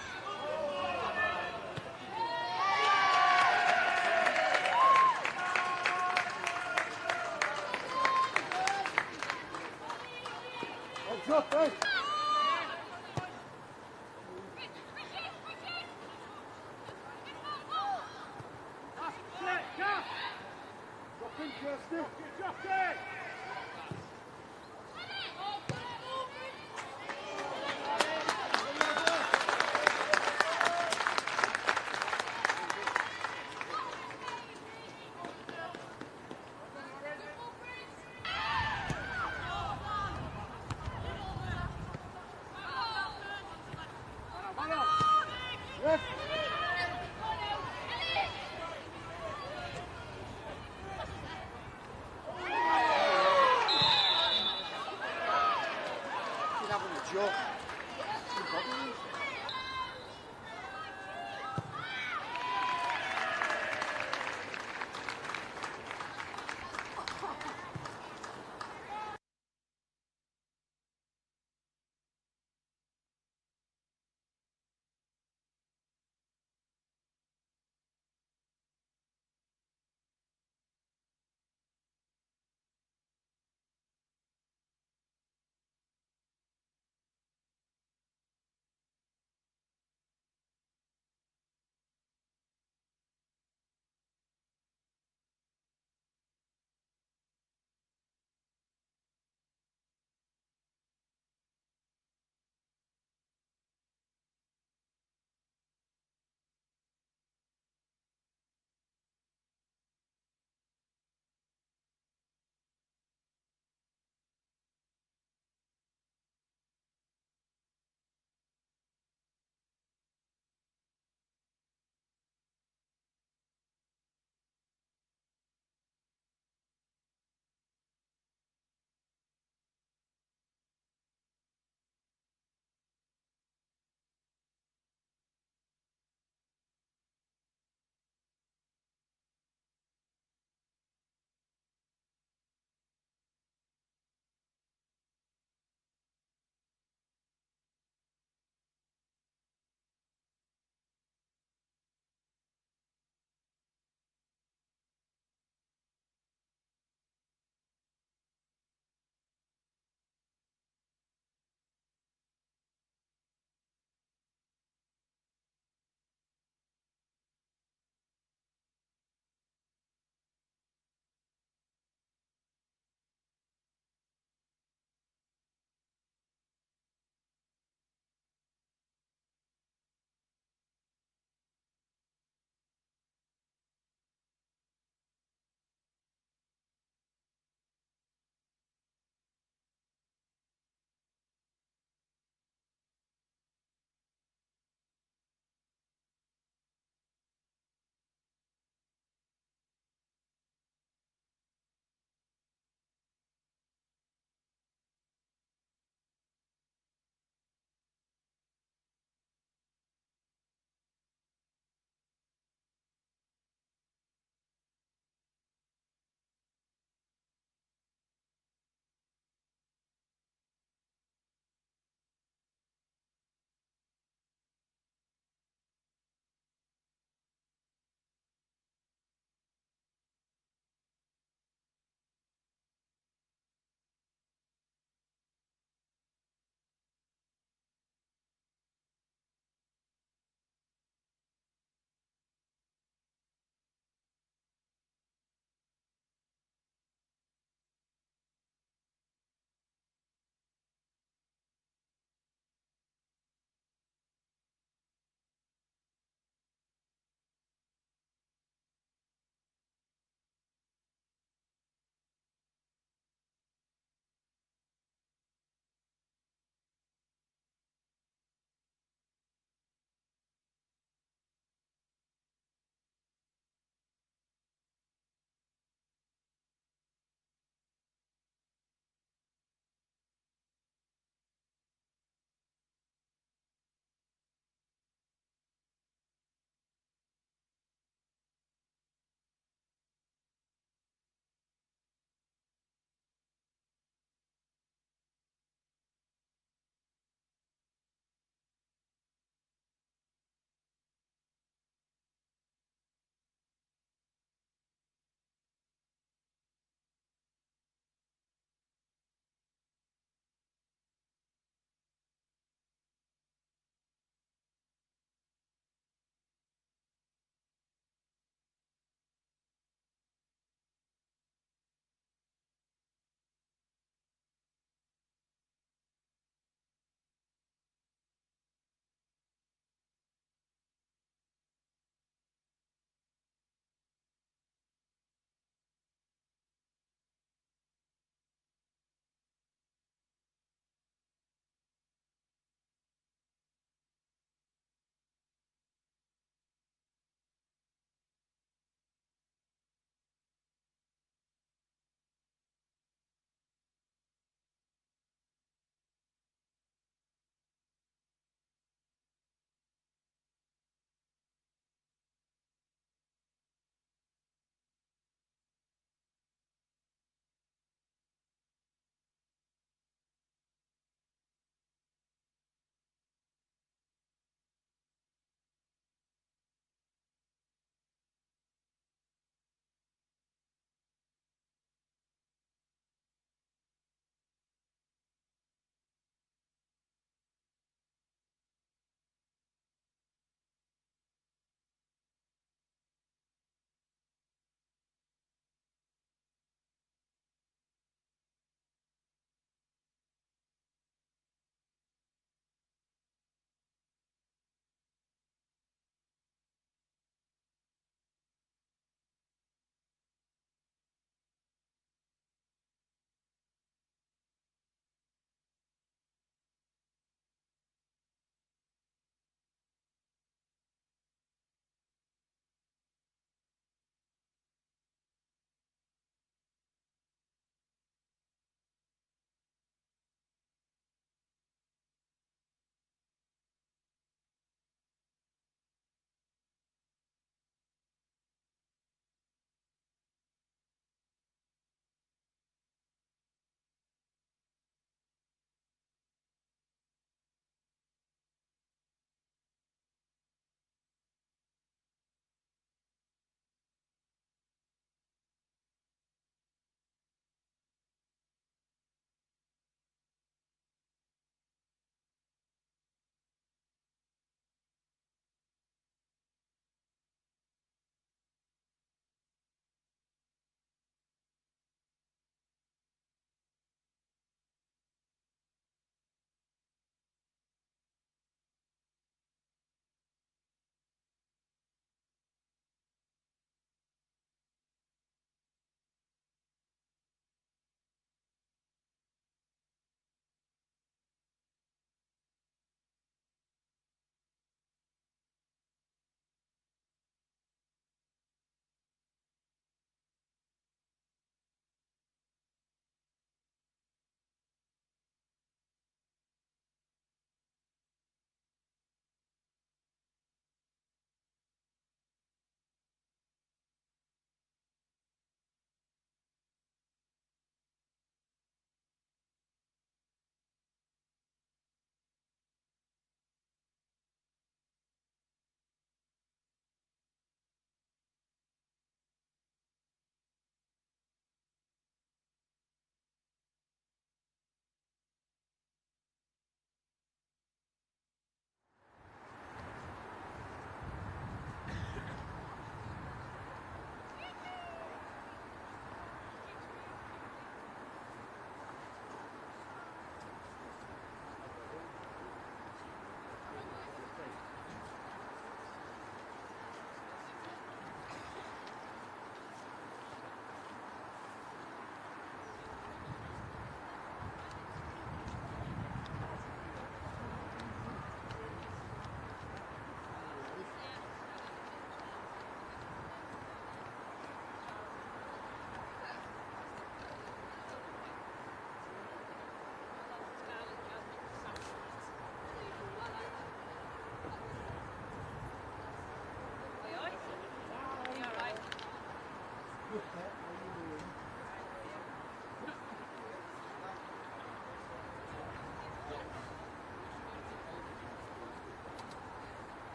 Up, right. Drop in, Kirsty. Drop it. Yes.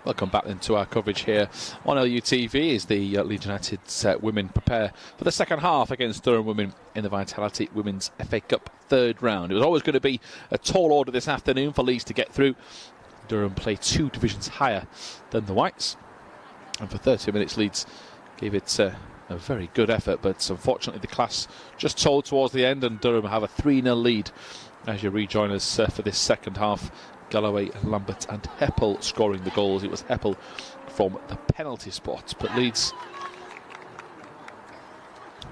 Welcome back into our coverage here on LUTV as the Leeds United women prepare for the second half against Durham Women in the Vitality Women's FA Cup third round. It was always going to be a tall order this afternoon for Leeds to get through. Durham play 2 divisions higher than the Whites, and for 30 minutes Leeds gave it a very good effort, but unfortunately the class just told towards the end, and Durham have a 3-0 lead as you rejoin us for this second half. Galloway, Lambert and Heppel scoring the goals. It was Heppel from the penalty spot, but Leeds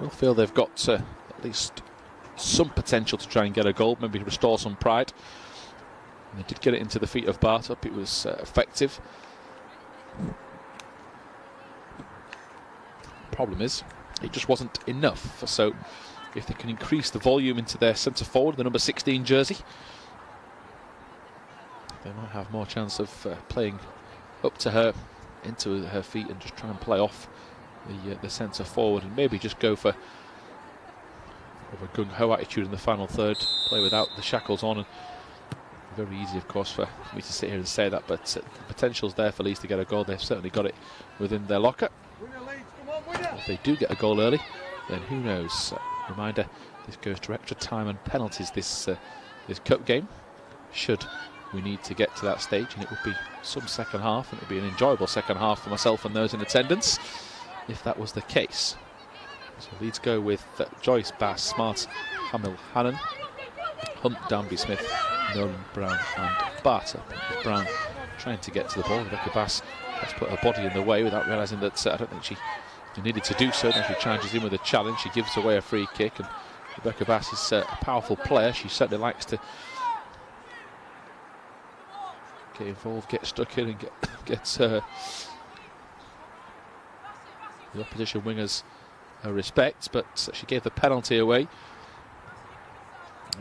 will feel they've got at least some potential to try and get a goal, maybe restore some pride. And they did get it into the feet of Bartup. It was effective. Problem is, it just wasn't enough. So if they can increase the volume into their centre forward, the number 16 jersey, they might have more chance of playing up to her, into her feet, and just try and play off the centre forward, and maybe just go for a gung-ho attitude in the final third, play without the shackles on. And very easy, of course, for me to sit here and say that, but the potential's there for Leeds to get a goal. They've certainly got it within their locker. If they do get a goal early, then who knows? Reminder, this goes to extra time and penalties, this cup game, should we need to get to that stage, and it would be some second half, and it would be an enjoyable second half for myself and those in attendance if that was the case. So Leeds go with Joyce, Bass, Smart, Hamill, Hannon, Hunt, Danby, Smith, Nolan, Brown and Barter. Brown trying to get to the ball. Rebecca Bass has put her body in the way without realising that I don't think she needed to do so. Now she charges in with a challenge. She gives away a free kick, and Rebecca Bass is a powerful player. She certainly likes to get involved, get stuck in, and get the opposition wingers respect, but she gave the penalty away.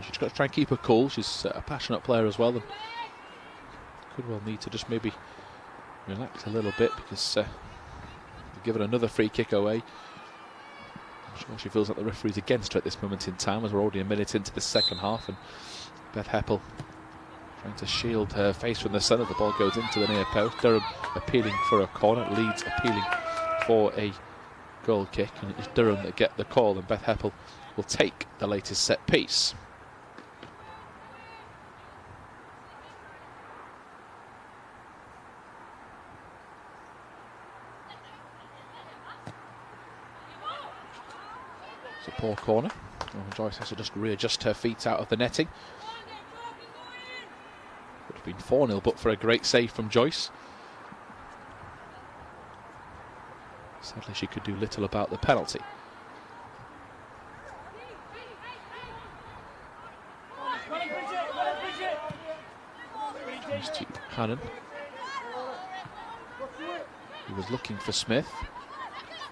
She's got to try and keep her cool. She's a passionate player as well, and could well need to just maybe relax a little bit, because they've given another free kick away. I'm sure she feels like the referee's against her at this moment in time, as we're already a minute into the second half, and Beth Heppel trying to shield her face from the sun as the ball goes into the near post. Durham appealing for a corner, Leeds appealing for a goal kick, and it is Durham that get the call, and Beth Heppel will take the latest set piece. It's a poor corner. Joyce has to just readjust her feet out of the netting. Would have been 4-0 but for a great save from Joyce. Sadly, she could do little about the penalty. Comes to Hannon. He was looking for Smith.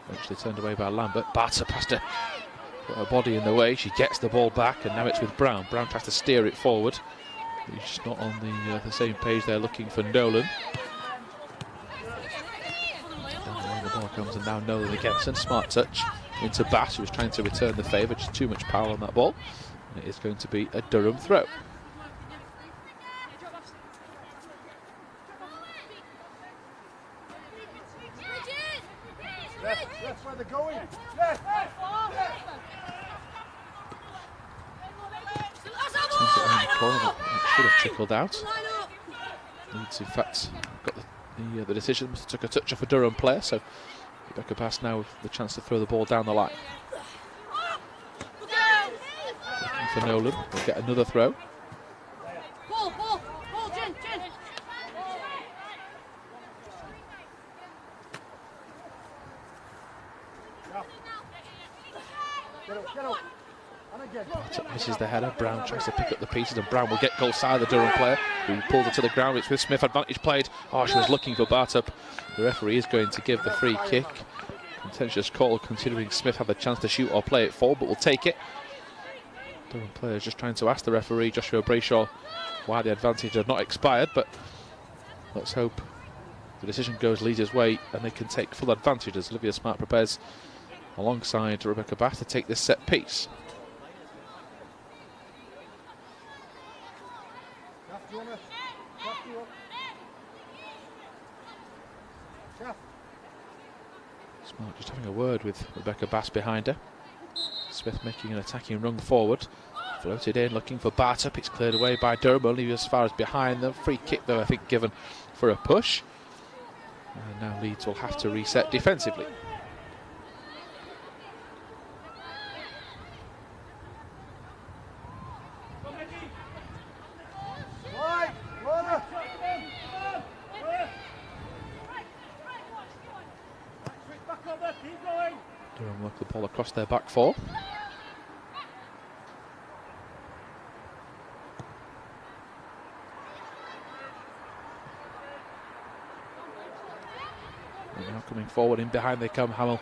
Eventually turned away by Lambert. Barter passed her, put her body in the way. She gets the ball back, and now it's with Brown. Brown tries to steer it forward. He's just not on the same page there, looking for Nolan. The ball comes, and now Nolan against, and smart touch into Bass, who was trying to return the favour. Just too much power on that ball, and it is going to be a Durham throw. That's where they're going. Should have trickled out. Leeds, in fact, got the decision. Took a touch off a Durham player, so Rebecca Bass now with the chance to throw the ball down the line. Looking for Nolan, we'll get another throw. Misses the header. Brown tries to pick up the pieces, and Brown will get goal side, the Durham player who pulled it to the ground. It's with Smith, advantage played. Oh, she was looking for Bartup. The referee is going to give the free kick. Contentious call, considering Smith had the chance to shoot or play it forward, but will take it. Durham player is just trying to ask the referee, Joshua Brayshaw, why the advantage had not expired, but let's hope the decision goes Leeds' way and they can take full advantage as Olivia Smart prepares alongside Rebecca Bass to take this set piece. with Rebecca Bass behind her. Smith making an attacking run forward. Floated in, looking for Bartup. It's cleared away by Durham, only as far as behind them. Free kick, though, I think, given for a push. And now Leeds will have to reset defensively. Durham work the ball across their back four. And now coming forward, in behind they come. Hamill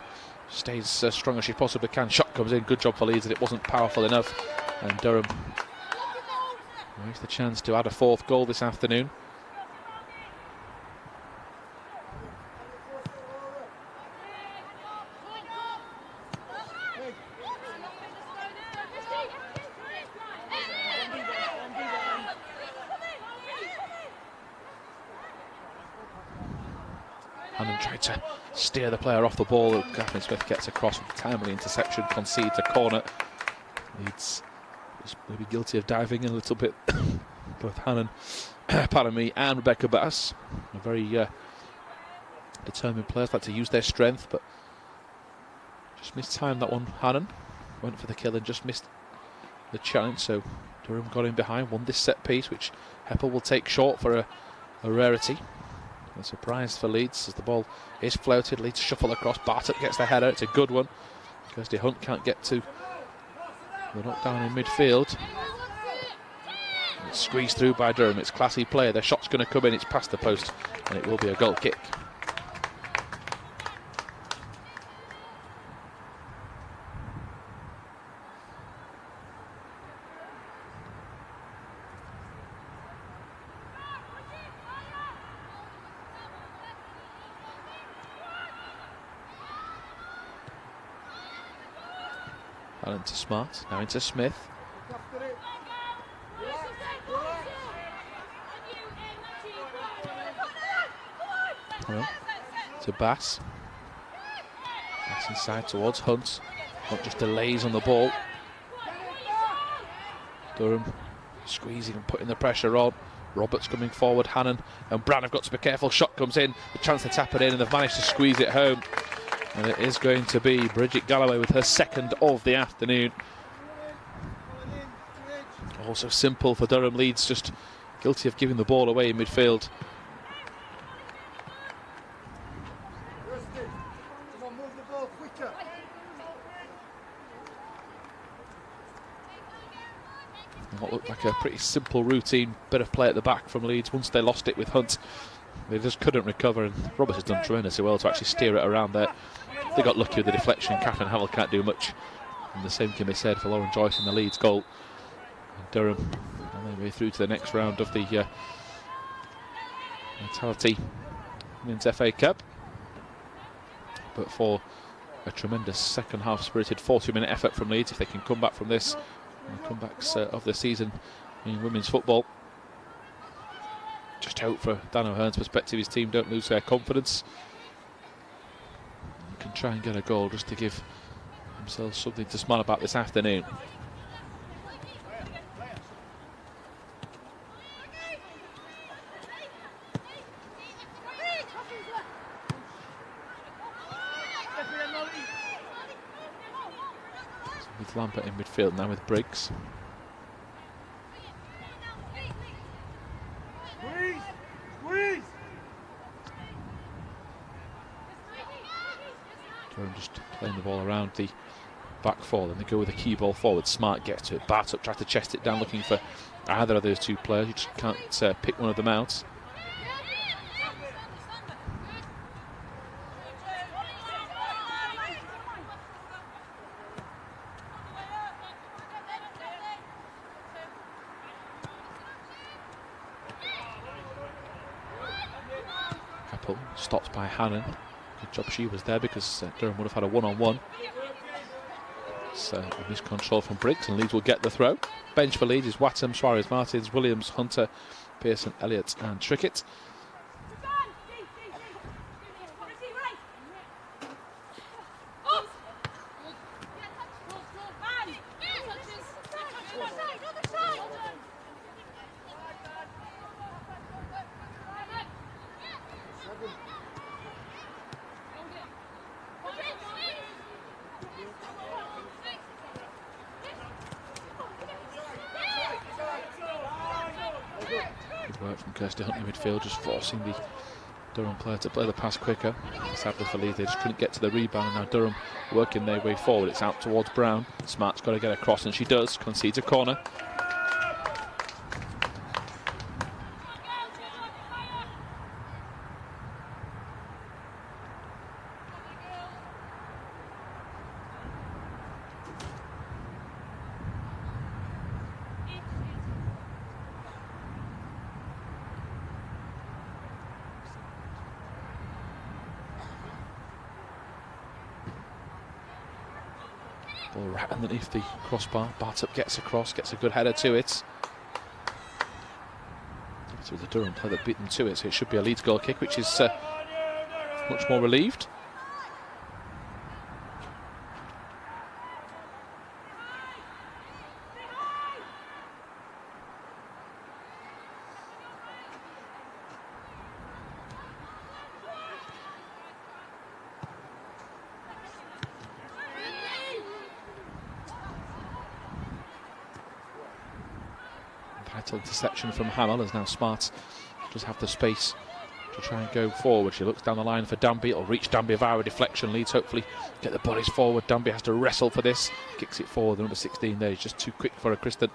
stays as strong as she possibly can. Shot comes in, good job for Leeds, that it wasn't powerful enough. And Durham makes the chance to add a fourth goal this afternoon. Hannon tried to steer the player off the ball. Catherine Smith gets across with a timely interception, concedes a corner. Leeds is maybe guilty of diving in a little bit. Both Hannon, pardon me, and Rebecca Bass are very determined players, like to use their strength, but just mistimed that one. Hannon went for the kill and just missed the challenge, so Durham got in behind, won this set piece, which Heppel will take short for a rarity. A surprise for Leeds as the ball is floated. Leeds shuffle across. Bartup gets the header. It's a good one. Kirsty Hunt can't get to the knockdown in midfield. It's squeezed through by Durham. It's classy play. Their shot's going to come in. It's past the post and it will be a goal kick. Into Smart, now into Smith. Well, to Bass. Bass inside towards Hunt. Hunt just delays on the ball. Durham squeezing and putting the pressure on. Roberts coming forward, Hannon and Brown have got to be careful. Shot comes in, the chance to tap it in, and they've managed to squeeze it home. And it is going to be Bridget Galloway with her second of the afternoon. Also simple for Durham. Leeds just guilty of giving the ball away in midfield. What looked like a pretty simple routine bit of play at the back from Leeds. Once they lost it with Hunt, they just couldn't recover, and Roberts has done tremendously well to actually steer it around there. They got lucky with the deflection. Catherine Hamill can't do much, and the same can be said for Lauren Joyce in the Leeds goal. And Durham on their way through to the next round of the Vitality Women's FA Cup. But for a tremendous second half spirited 40-minute effort from Leeds, if they can come back from this, and the comebacks of the season in women's football. Just hope for Dan O'Hearn's perspective, his team don't lose their confidence. Can try and get a goal just to give themselves something to smile about this afternoon. With Lambert in midfield now with Briggs. Durham just playing the ball around the back four, then they go with a key ball forward. Smart gets to it. Bartup tries to chest it down, looking for either of those two players. You just can't pick one of them out. Keppel stopped by Hannon. Good job she was there, because Durham would have had a one-on-one. So a miscontrol from Briggs, and Leeds will get the throw. Bench for Leeds is Wattam, Suarez, Martins, Williams, Hunter, Pearson, Elliott and Trickett. Kirsty Huntley midfield, just forcing the Durham player to play the pass quicker. Sadly for Leeds, they just couldn't get to the rebound, and now Durham working their way forward. It's out towards Brown. Smart's got to get across, and she does. Concedes a corner. Ball right underneath the crossbar. Bartup gets across, gets a good header to it. So the Durham player that beat them to it, so it should be a Leeds goal kick, which is much more relieved. Vital interception from Hamill, as now Smart does have the space to try and go forward. She looks down the line for Danby. It'll reach Danby via a deflection. Leeds hopefully get the bodies forward. Danby has to wrestle for this. Kicks it forward. The number 16 there is just too quick for a Kristen.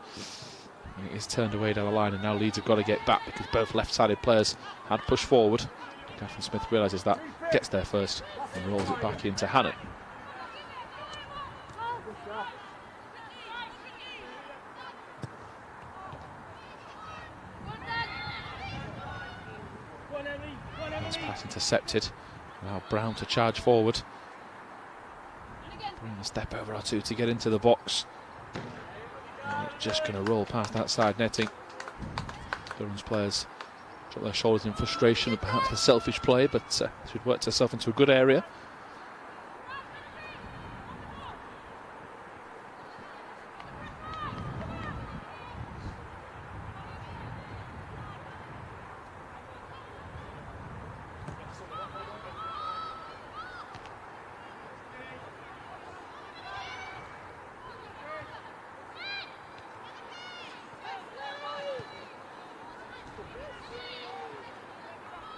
And it is turned away down the line, and now Leeds have got to get back because both left-sided players had pushed forward. Catherine Smith realises that, gets there first, and rolls it back into Hannah. Pass intercepted. Now Brown to charge forward. Bring a step over or two to get into the box. And it's just going to roll past that side netting. Durham's players drop their shoulders in frustration and perhaps the selfish play, but she'd worked herself into a good area.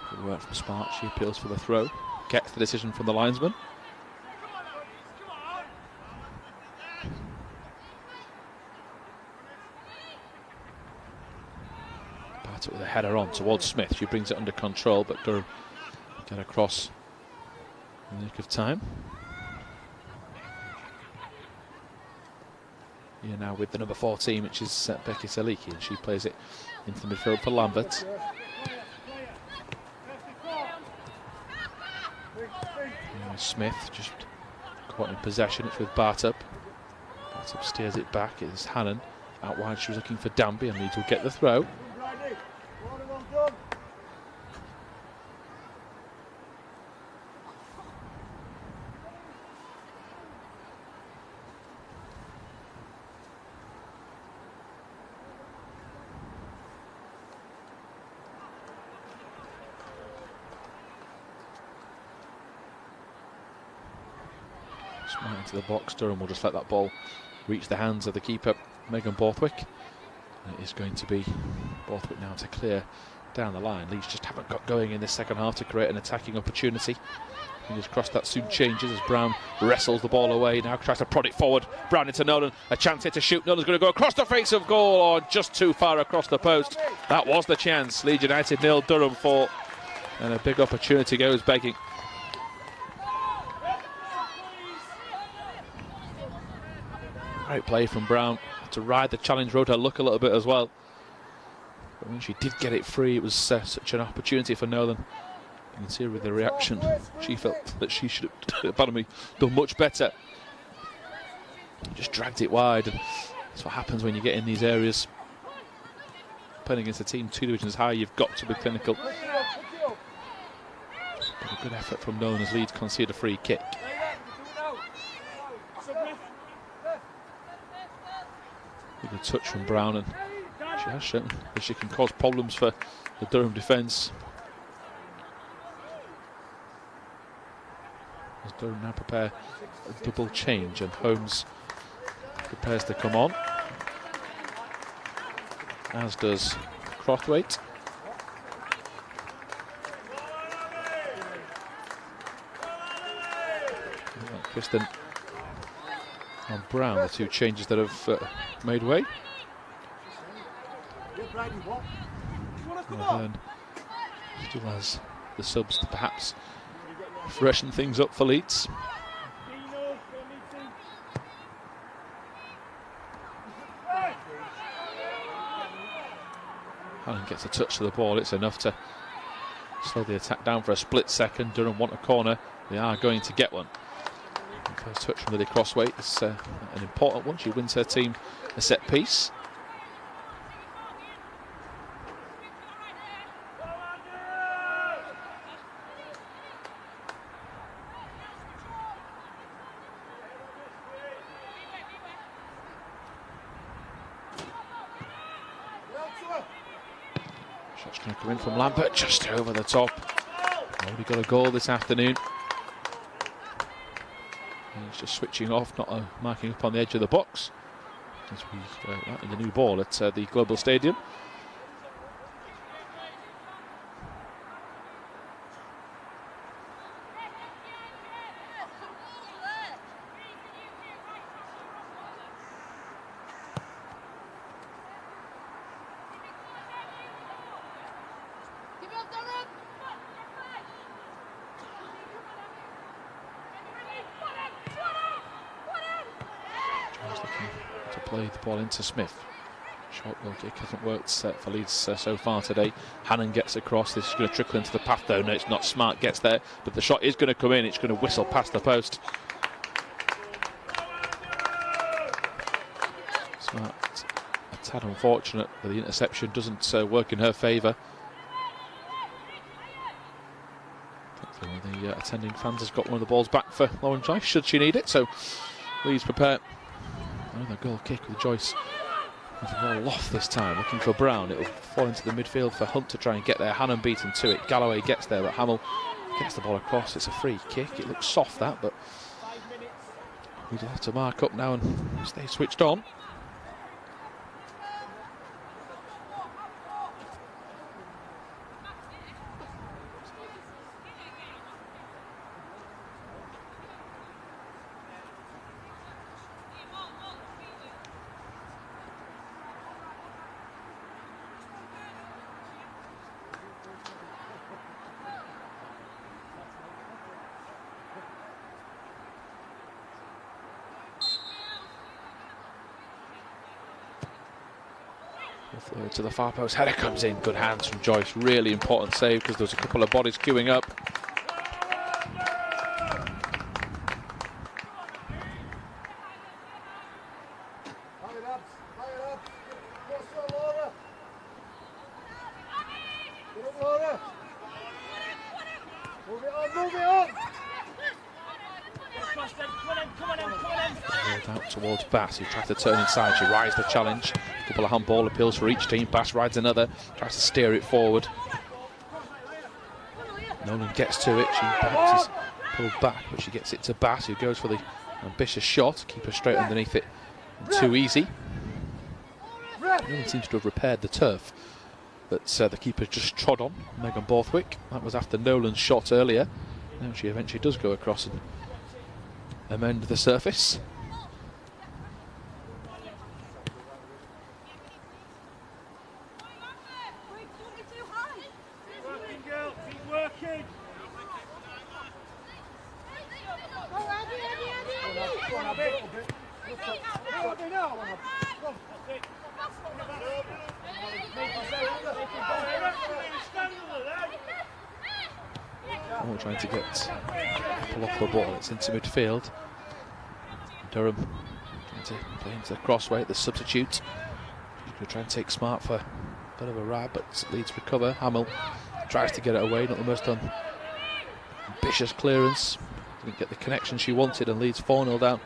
Good work from Smart. She appeals for the throw. Gets the decision from the linesman. Bartup with a header on towards Smith. She brings it under control, but Durham get across in the nick of time. Here now with the number 14, which is Becky Saliki, and she plays it into the midfield for Lambert. Smith just caught in possession. It's with Bartup. Bartup steers it back. It is Hannon. Out wide she was looking for Danby, and Leeds will get the throw. Smart into the box. Durham will just let that ball reach the hands of the keeper, Megan Borthwick. And it is going to be Borthwick now to clear down the line. Leeds just haven't got going in this second half to create an attacking opportunity. Fingers crossed that soon changes as Brown wrestles the ball away. Now tries to prod it forward. Brown into Nolan. A chance here to shoot. Nolan's going to go across the face of goal, or just too far across the post. That was the chance. Leeds United 0, Durham 4. And a big opportunity goes begging. Great play from Brown to ride the challenge, rode her luck a little bit as well. But when she did get it free, it was such an opportunity for Nolan. You can see her with the reaction. She felt that she should have done much better. Just dragged it wide, and that's what happens when you get in these areas. Playing against a team 2 divisions high, you've got to be clinical. But a good effort from Nolan as Leeds concede a free kick. With a touch from Brown, and she has shown that she can cause problems for the Durham defence. As Durham now prepare a double change, and Holmes prepares to come on, as does Crothwaite. Kristen and Brown, the two changes that have made way. Ahern still has the subs to perhaps freshen things up for Leeds. Hannon gets a touch to the ball. It's enough to slow the attack down for a split second. Durham want a corner. They are going to get one. First touch from Lily Crosswaite. It's an important one. She wins her team a set piece. Shot's going to come in from Lambert, just over the top. Already got a goal this afternoon. He's just switching off, not marking up on the edge of the box. As we in the new ball at the Global Stadium. To play the ball into Smith. Short goal kick hasn't worked for Leeds so far today. Hannon gets across. This is going to trickle into the path though. No, it's not. Smart gets there, but the shot is going to come in. It's going to whistle past the post. Smart, a tad unfortunate, but the interception doesn't work in her favour. The attending fans has got one of the balls back for Lauren Joyce, should she need it. So Leeds prepare. Another goal kick with Joyce with the ball off this time, looking for Brown. It'll fall into the midfield for Hunt to try and get there. Hannon beaten to it. Galloway gets there, but Hamill gets the ball across. It's a free kick. It looks soft, that, but we'll have to mark up now and stay switched on. To the far post, header comes in, good hands from Joyce, really important save because there's a couple of bodies queuing up. Out towards Bass, who tried to turn inside. She rides the challenge. A couple of handball appeals for each team. Bass rides another, tries to steer it forward. Nolan gets to it. She perhaps is pulled back, but she gets it to Bass, who goes for the ambitious shot. Keep her straight underneath it. And too easy. Nolan seems to have repaired the turf, but the keeper just trod on Megan Borthwick. That was after Nolan's shot earlier. Now she eventually does go across and amend the surface. Oh, trying to pull off the ball. It's into midfield. Durham trying to play into the crossway, the substitute. She's going to try and take Smart for a bit of a ride, but Leeds recover. Hamill tries to get it away, not the most ambitious clearance. Didn't get the connection she wanted, and Leeds 4-0 down.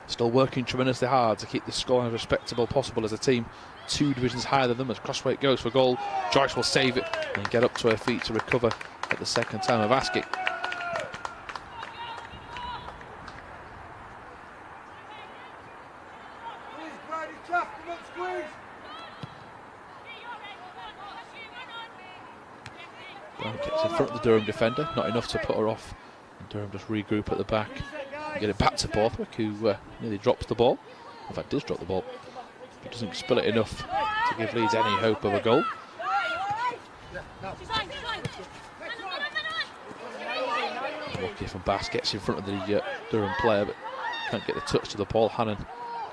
Still working tremendously hard to keep this score as respectable possible as a team 2 divisions higher than them. As Crossway goes for goal, Joyce will save it and get up to her feet to recover at the second time of asking. Brown gets in front of the Durham defender, not enough to put her off. And Durham just regroup at the back. Get it back to Borthwick, who nearly drops the ball. In fact, does drop the ball. He doesn't spill it enough to give Leeds any hope of a goal. Lucky from Bass gets in front of the Durham player, but can't get the touch to the ball. Hannon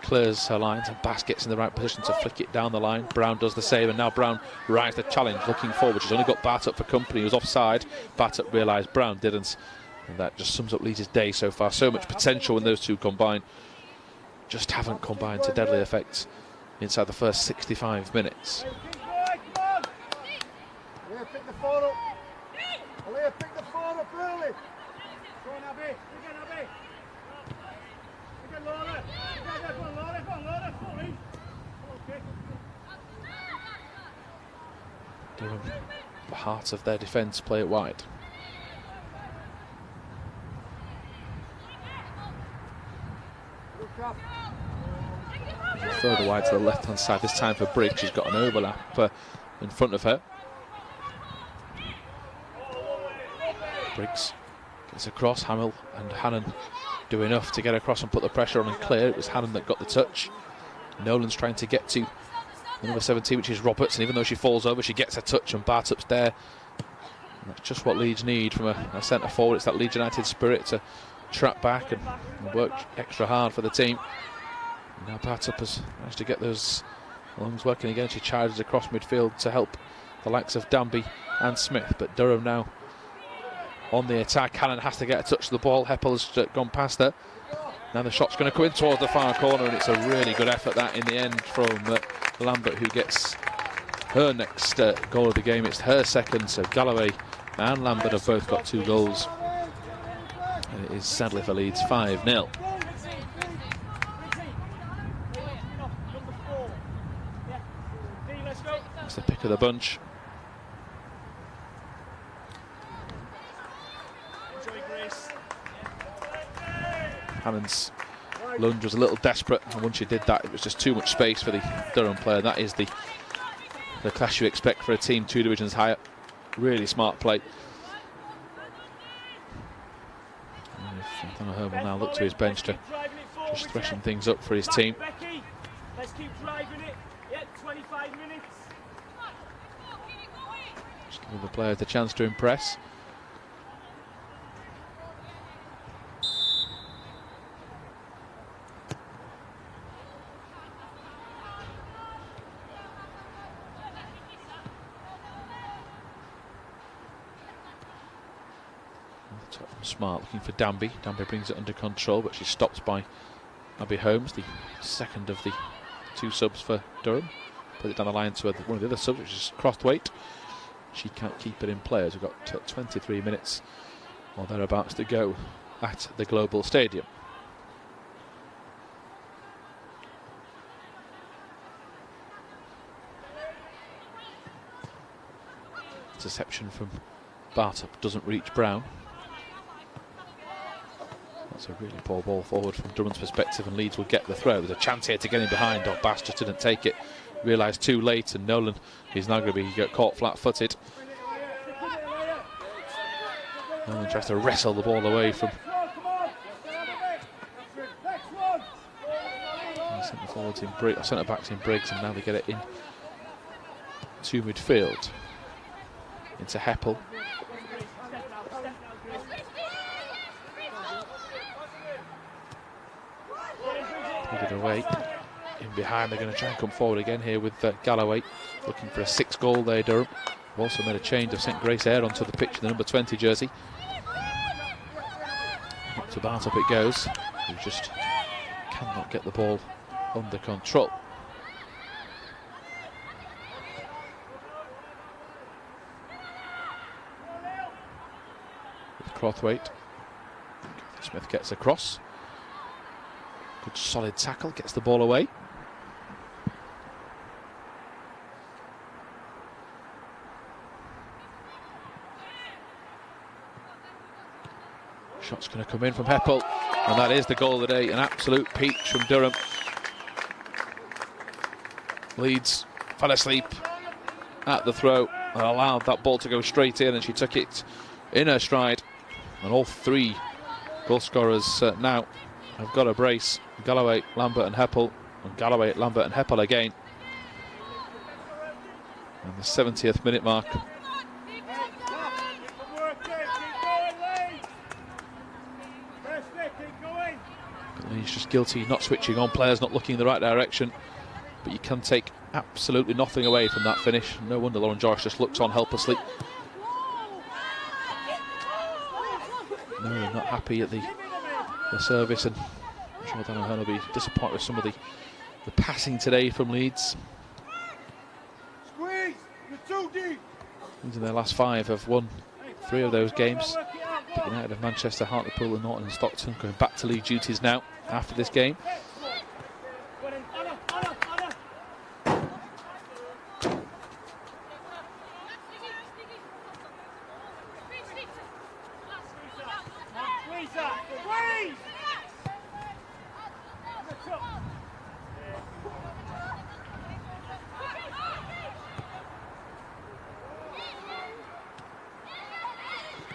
clears her lines, and Bass gets in the right position to flick it down the line. Brown does the same, and now Brown rides the challenge, looking forward. She's only got Bartup for company. He was offside. Bartup realised Brown didn't, and that just sums up Leeds' day so far. So much potential when those two combine. Just haven't combined to deadly effects inside the first 65 minutes. Pick the phone up. Aaliyah, pick the phone up early. Go on, Abby. Again, Abby. Again, Laura. Go on, Laura. Go on, Laura. Fully. Okay. Durham, the heart of their defence, play it wide. Further wide to the left-hand side, this time for Briggs. She's got an overlap in front of her. Briggs gets across. Hamill and Hannon do enough to get across and put the pressure on and clear. It was Hannon that got the touch. Nolan's trying to get to the number 17, which is Roberts, and even though she falls over, she gets a touch, and Bartup's there. And that's just what Leeds need from a centre forward. It's that Leeds United spirit to trap back and work extra hard for the team. And now Bartup has managed to get those lungs working again. She charges across midfield to help the likes of Danby and Smith, but Durham now on the attack. Hannon has to get a touch of the ball. Heppel's gone past her. Now the shot's going to come in towards the far corner, and it's a really good effort that in the end from Lambert, who gets her next goal of the game. It's her second, so Galloway and Lambert have both got 2 goals. And it is sadly for Leeds 5-0. That's the pick of the bunch. Hannon's lunge was a little desperate, and once she did that, it was just too much space for the Durham player. That is the class you expect for a team 2 divisions higher. Really smart play. Daniel Herb will now look to his bench to just freshen things up for his team. Let's keep driving it. Yeah, 25 minutes. Just giving the players the chance to impress. Smart looking for Danby. Danby brings it under control, but she's stopped by Abby Holmes, the second of the 2 subs for Durham. Put it down the line to one of the other subs, which is Crossthwaite. She can't keep it in play as we've got 23 minutes or thereabouts to go at the Global Stadium. Interception from Bartup doesn't reach Brown. That's a really poor ball forward from Durham's perspective, and Leeds will get the throw. There's a chance here to get in behind. Bass just didn't take it. Realised too late, and Nolan is now going to be caught flat-footed. Nolan tries to wrestle the ball away from centre forwards in Briggs, centre backs in Briggs, and now they get it in to midfield into Heppel. Put it away. In behind, they're going to try and come forward again here with Galloway, looking for a 6th goal there, Durham. They've also made a change. They've sent Grace Eyre onto the pitch in the number 20 jersey. Up to Bartup it goes. He just cannot get the ball under control. With Crothwaite. Smith gets across. Good solid tackle, gets the ball away. Shot's going to come in from Heppel, and that is the goal of the day. An absolute peach from Durham. Leeds fell asleep at the throw and allowed that ball to go straight in, and she took it in her stride. And all 3 Goal scorers now have got a brace. Galloway, Lambert and Heppel. And Galloway, Lambert and Heppel again. And the 70th minute mark. He's just guilty, not switching on, players not looking in the right direction. But you can take absolutely nothing away from that finish. No wonder Lauren Joyce just looks on helplessly. No, they're not happy at the service, and I'm sure Dan O'Hearn will be disappointed with some of the passing today from Leeds. Squeeze! You're too deep! Leeds in their last 5 have won 3 of those games. United of Manchester, Hartlepool and Norton and Stockton going back to league duties now after this game.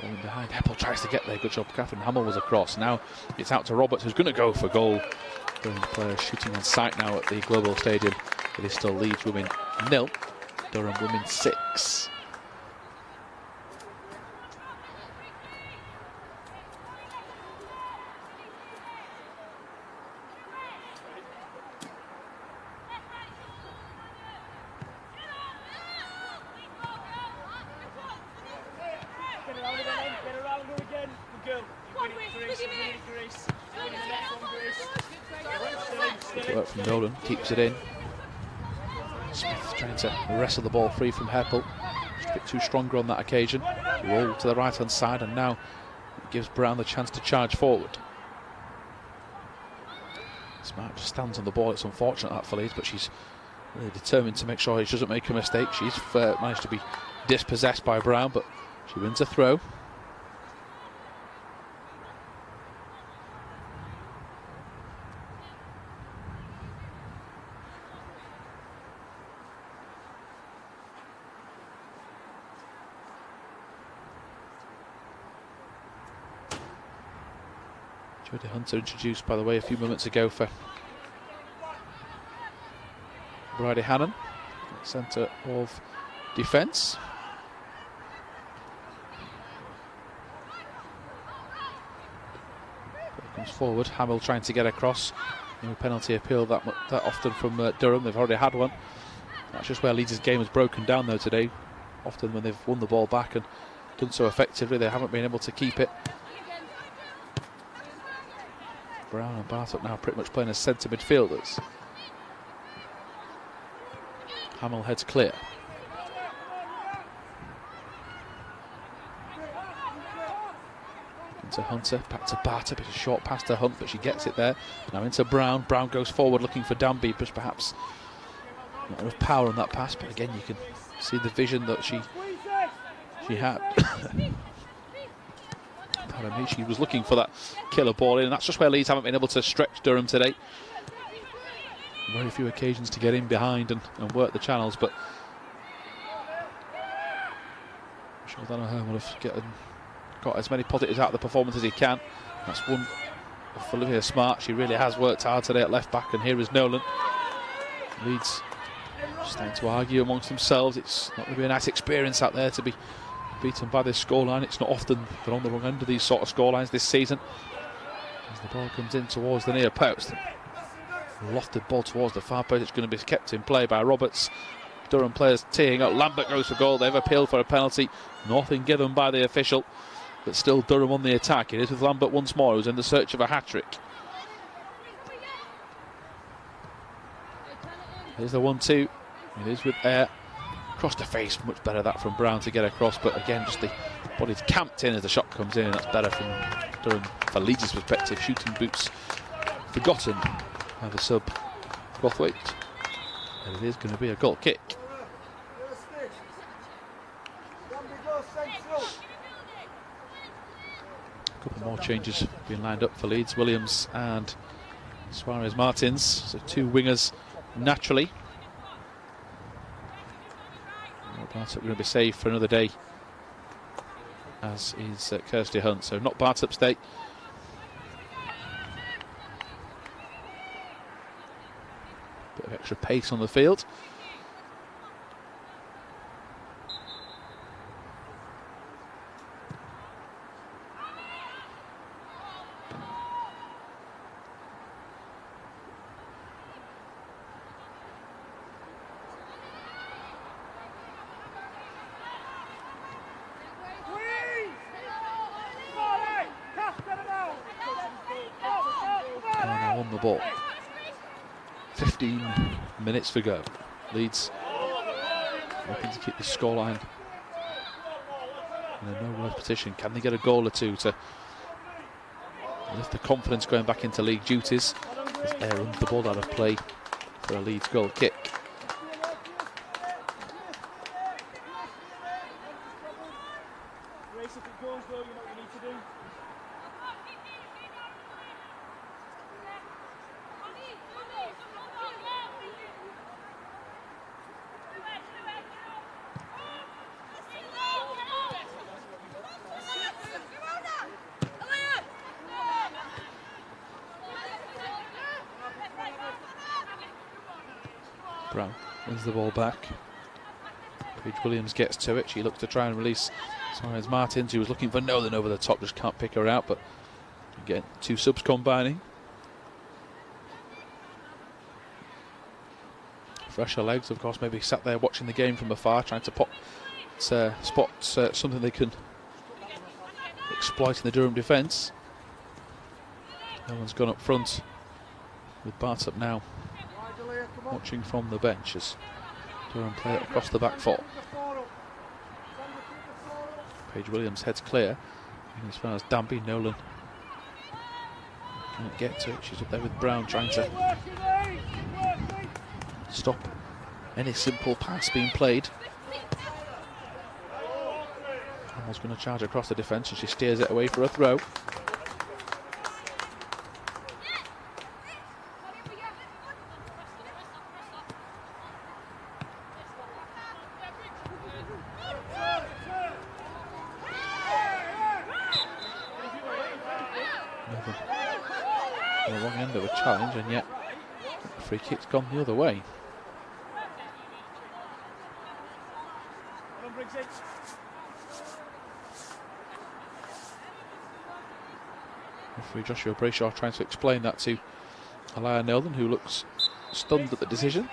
Going behind, Heppel tries to get there. Good job, Catherine Hamill was across. Now it's out to Roberts, who's going to go for goal. The player shooting on sight now at the Global Stadium. It is still Leeds Women 0, Durham Women 6. Good work from Nolan, keeps it in. Smith trying to wrestle the ball free from Heppel. Just a bit too stronger on that occasion. Roll to the right hand side, and now it gives Brown the chance to charge forward. Smart just stands on the ball. It's unfortunate that for Leeds, but she's really determined to make sure she doesn't make a mistake. She's managed to be dispossessed by Brown, but she wins a throw. Jodie Hunter introduced, by the way, a few moments ago for Bridie Hannon, centre of defence. Comes forward, Hamill trying to get across. No penalty appeal that often from Durham. They've already had one. That's just where Leeds' game has broken down though today. Often when they've won the ball back and done so effectively, they haven't been able to keep it. Brown and Bartok now pretty much playing as centre midfielders. Hamill heads clear. Into Hunter, back to Bartok, bit of short pass to Hunt, but she gets it there. Now into Brown. Brown goes forward looking for Danby, but perhaps not enough power on that pass. But again, you can see the vision that she had. Pardon me, she was looking for that killer ball in, and that's just where Leeds haven't been able to stretch Durham today. Very few occasions to get in behind and work the channels, but I'm sure Dan O'Hearn will have got as many positives out of the performance as he can. That's one for Olivia Smart. She really has worked hard today at left back, and here is Nolan. Leeds starting to argue amongst themselves. It's not going to be a nice experience out there to be beaten by this scoreline. It's not often they're on the wrong end of these sort of scorelines this season. As the ball comes in towards the near post, lofted ball towards the far post. It's going to be kept in play by Roberts. Durham players teeing up. Lambert goes for goal. They've appealed for a penalty. Nothing given by the official, but still Durham on the attack. It is with Lambert once more, who's in the search of a hat-trick. Here's the 1-2. It is with air. Across the face, much better that from Brown to get across, but again just the body's camped in as the shot comes in, and that's better from Durham for Leeds' perspective. Shooting boots forgotten by the sub Rothwaite, and it is going to be a goal kick. A couple more changes being lined up for Leeds. Williams and Suarez Martins, so 2 wingers naturally. Bartok going to be safe for another day, as is Kirsty Hunt. So not Bartok's day. Bit of extra pace on the field. Now on the ball. 15 minutes to go. Leeds hoping to keep the scoreline in a no-worse position. Can they get a goal or two to lift the confidence going back into league duties? As Air runs the ball out of play for a Leeds goal kick. Race, if it goes though, you know what you need to do. Brown wins the ball back. Paige Williams gets to it. She looks to try and release Suarez Martins, who was looking for Nolan over the top, just can't pick her out. But again, two subs combining. Fresher legs, of course, maybe sat there watching the game from afar, trying to spot something they can exploit in the Durham defence. Nolan's gone up front with Bartup now watching from the bench as Durham play it across the back four. Paige Williams heads clear. And as far as Danby, Nolan can't get to it. She's up there with Brown trying to stop any simple pass being played. Hamill's going to charge across the defence and she steers it away for a throw. The wrong end of a challenge, and yet the free kick's gone the other way. Referee Joshua Brayshaw trying to explain that to Alaya Nolan, who looks stunned at the decision.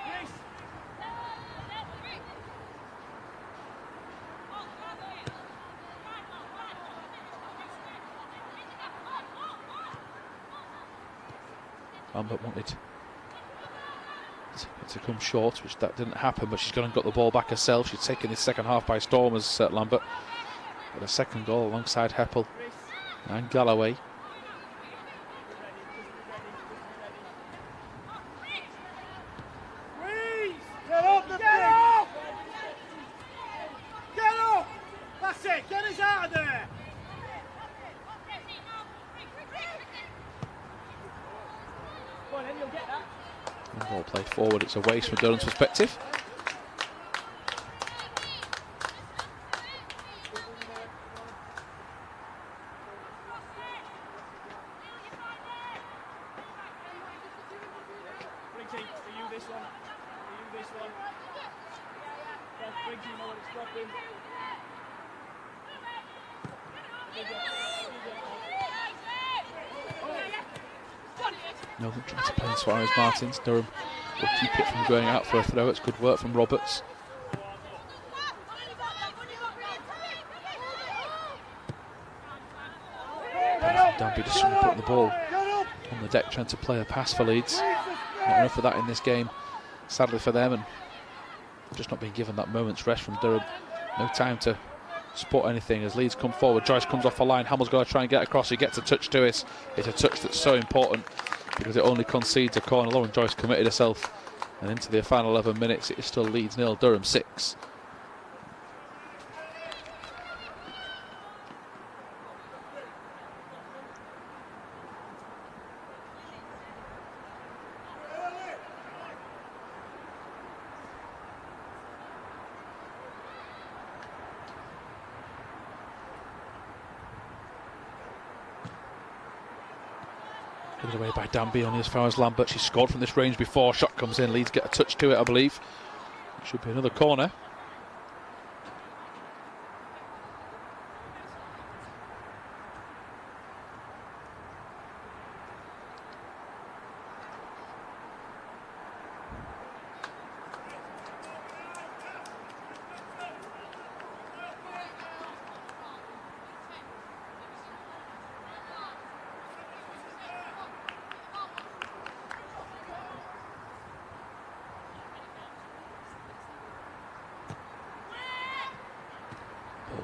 Lambert wanted to come short, which that didn't happen, but she's gone and got the ball back herself. She's taken this second half by storm as Lambert got a second goal alongside Heppel and Galloway. Get up! Get up! Get up! That's it! Get us out of there! Ball played forward, it's a waste from Durham's perspective. Nolan trying to play in Suarez Martins. Durham will keep it from going out for a throw. It's good work from Roberts. Danby just putting the ball on the deck, trying to play a pass for Leeds. Not enough of that in this game, sadly for them, and just not being given that moment's rest from Durham. No time to spot anything as Leeds come forward. Joyce comes off the line. Hamill's got to try and get across. He gets a touch to it. It's a touch that's so important because it only concedes a corner. Lauren Joyce committed herself, and into the final 11 minutes it is still Leeds 0, Durham 6. Put it away by Danby, only as far as Lambert. She scored from this range before. Shot comes in. Leeds get a touch to it, I believe. It should be another corner.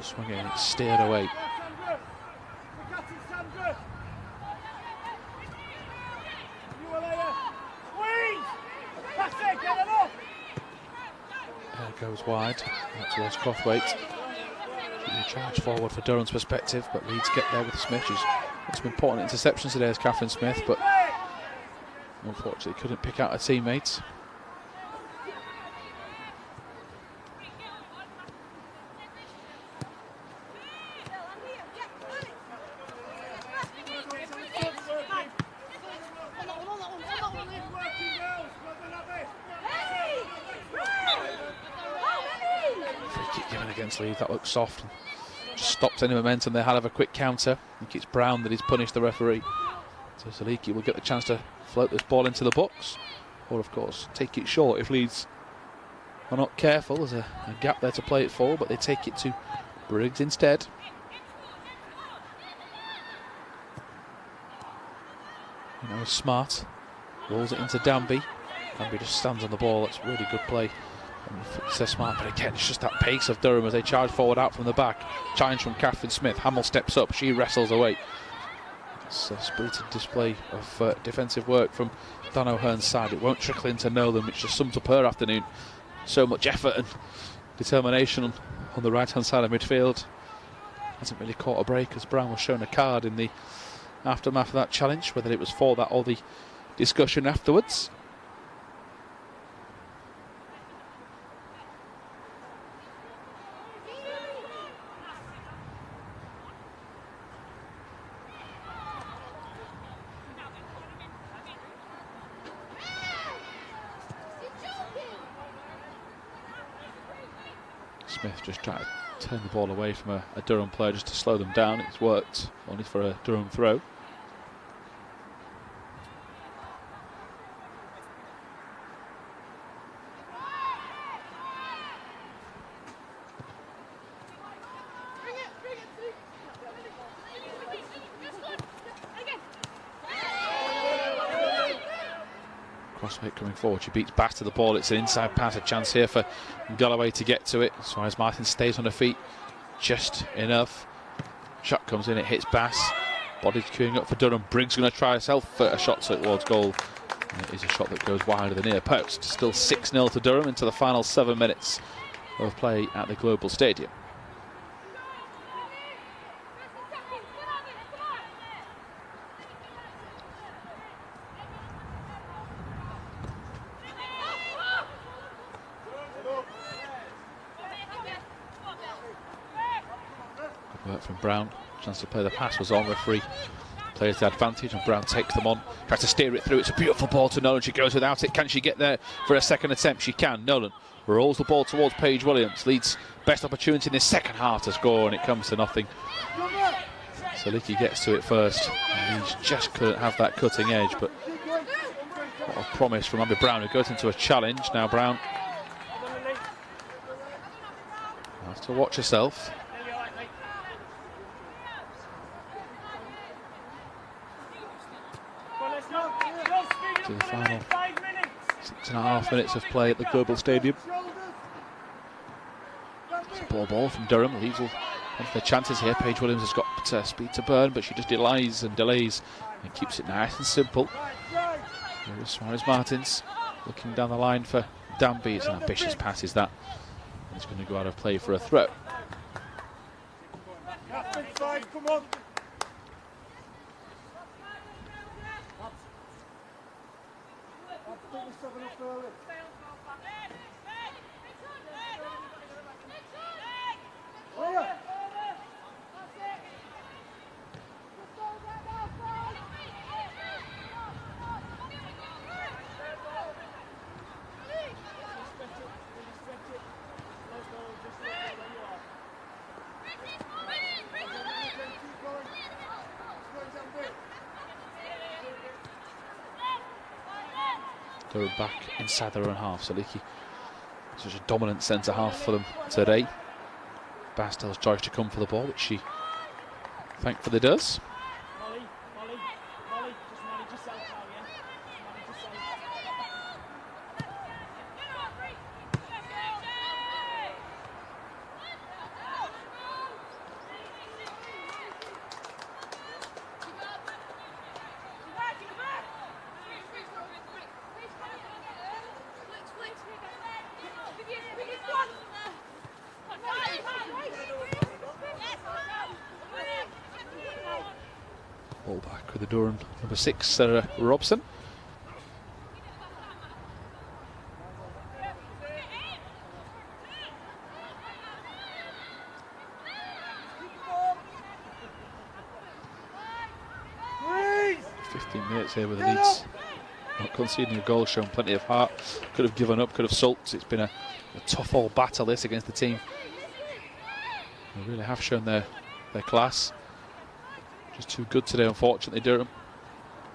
Swinging, it's steered away. There goes wide, out towards Crothwaite. Charge forward for Durham's perspective, but Leeds get there with Smith. She's got some important interceptions today as Catherine Smith, but unfortunately couldn't pick out her teammates. Leeds, that looks soft. Just stops any momentum they had of a quick counter. I think it's Brown that he's punished the referee. So Zaliki will get the chance to float this ball into the box, or of course take it short if Leeds are not careful. There's a gap there to play it for, but they take it to Briggs instead. You know, smart. Rolls it into Danby. Danby just stands on the ball. That's really good play. So smart, but again, it's just that pace of Durham as they charge forward out from the back. Challenge from Catherine Smith. Hamill steps up, she wrestles away. It's a spirited display of defensive work from Dan O'Hearn's side. It won't trickle into Nolan, which just sums up her afternoon. So much effort and determination on the right-hand side of midfield. Hasn't really caught a break as Brown was shown a card in the aftermath of that challenge, whether it was for that or the discussion afterwards. Smith just trying to turn the ball away from a Durham player just to slow them down. It's worked, only for a Durham throw. Crossway coming forward, she beats Bass to the ball. It's an inside pass, a chance here for Galloway to get to it. Suarez Martin stays on her feet just enough. Shot comes in, it hits Bass. Body's queuing up for Durham. Briggs going to try herself for a shot towards goal. And it is a shot that goes wide of the near post. Still 6-0 to Durham into the final 7 minutes of play at the Global Stadium. Work from Brown, chance to play the pass was on, referee plays the advantage and Brown takes them on, tries to steer it through. It's a beautiful ball to Nolan, she goes without it. Can she get there for a second attempt? She can. Nolan rolls the ball towards Paige Williams. Leeds best opportunity in this second half to score, and it comes to nothing. Zaliki gets to it first, and Leeds just couldn't have that cutting edge, but what a promise from Amber Brown, who goes into a challenge. Now Brown has to watch herself. To the final 6.5 minutes of play at the Global Stadium. It's a ball from Durham. Leeds will have their chances here. Paige Williams has got speed to burn, but she just delays and keeps it nice and simple. Here is Suarez Martins looking down the line for Danby. It's an ambitious pass, is that? It's going to go out of play for a throw. Come on. Durham back inside their own half. So Leakey, such a dominant centre half for them today. Bass tells Joyce to come for the ball, which she thankfully does. Molly, just manage yourself now, yeah? Just manage yourself. Ball back with the Durham number 6, Sarah Robson. Please! 15 minutes here with the Leeds not conceding a goal, showing plenty of heart. Could have given up, could have sulked. It's been a tough old battle this against the team. They really have shown their class. Just too good today, unfortunately. Durham,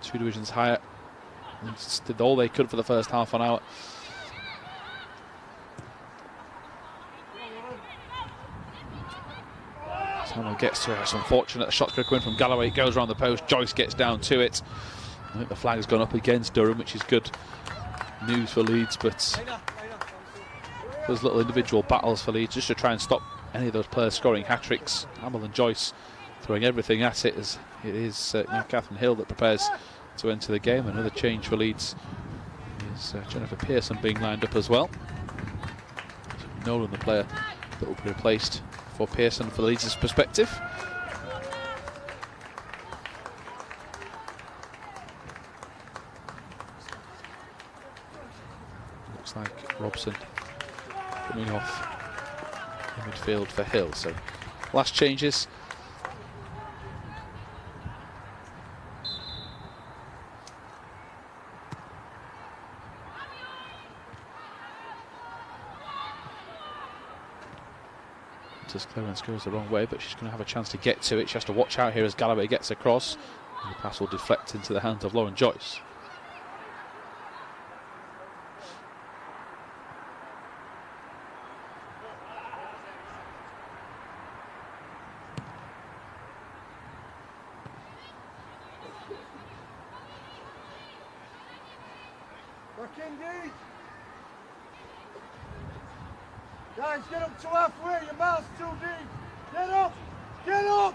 2 divisions higher, and did all they could for the first half an hour. Someone gets to it. It's unfortunate. The shot's going to come in from Galloway. It goes around the post. Joyce gets down to it. I think the flag has gone up against Durham, which is good news for Leeds. But there's little individual battles for Leeds just to try and stop any of those players scoring hat-tricks. Hamill and Joyce throwing everything at it, as it is Catherine Hill that prepares to enter the game. Another change for Leeds is Jennifer Pearson being lined up as well. So Nolan, the player that will be replaced for Pearson for Leeds' perspective. Looks like Robson coming off in midfield for Hill. So last changes. Clearance goes the wrong way, but she's going to have a chance to get to it. She has to watch out here as Galloway gets across. And the pass will deflect into the hands of Lauren Joyce. Back in deep. Guys, get up to halfway. Your mouth's too deep. Get up. Get up.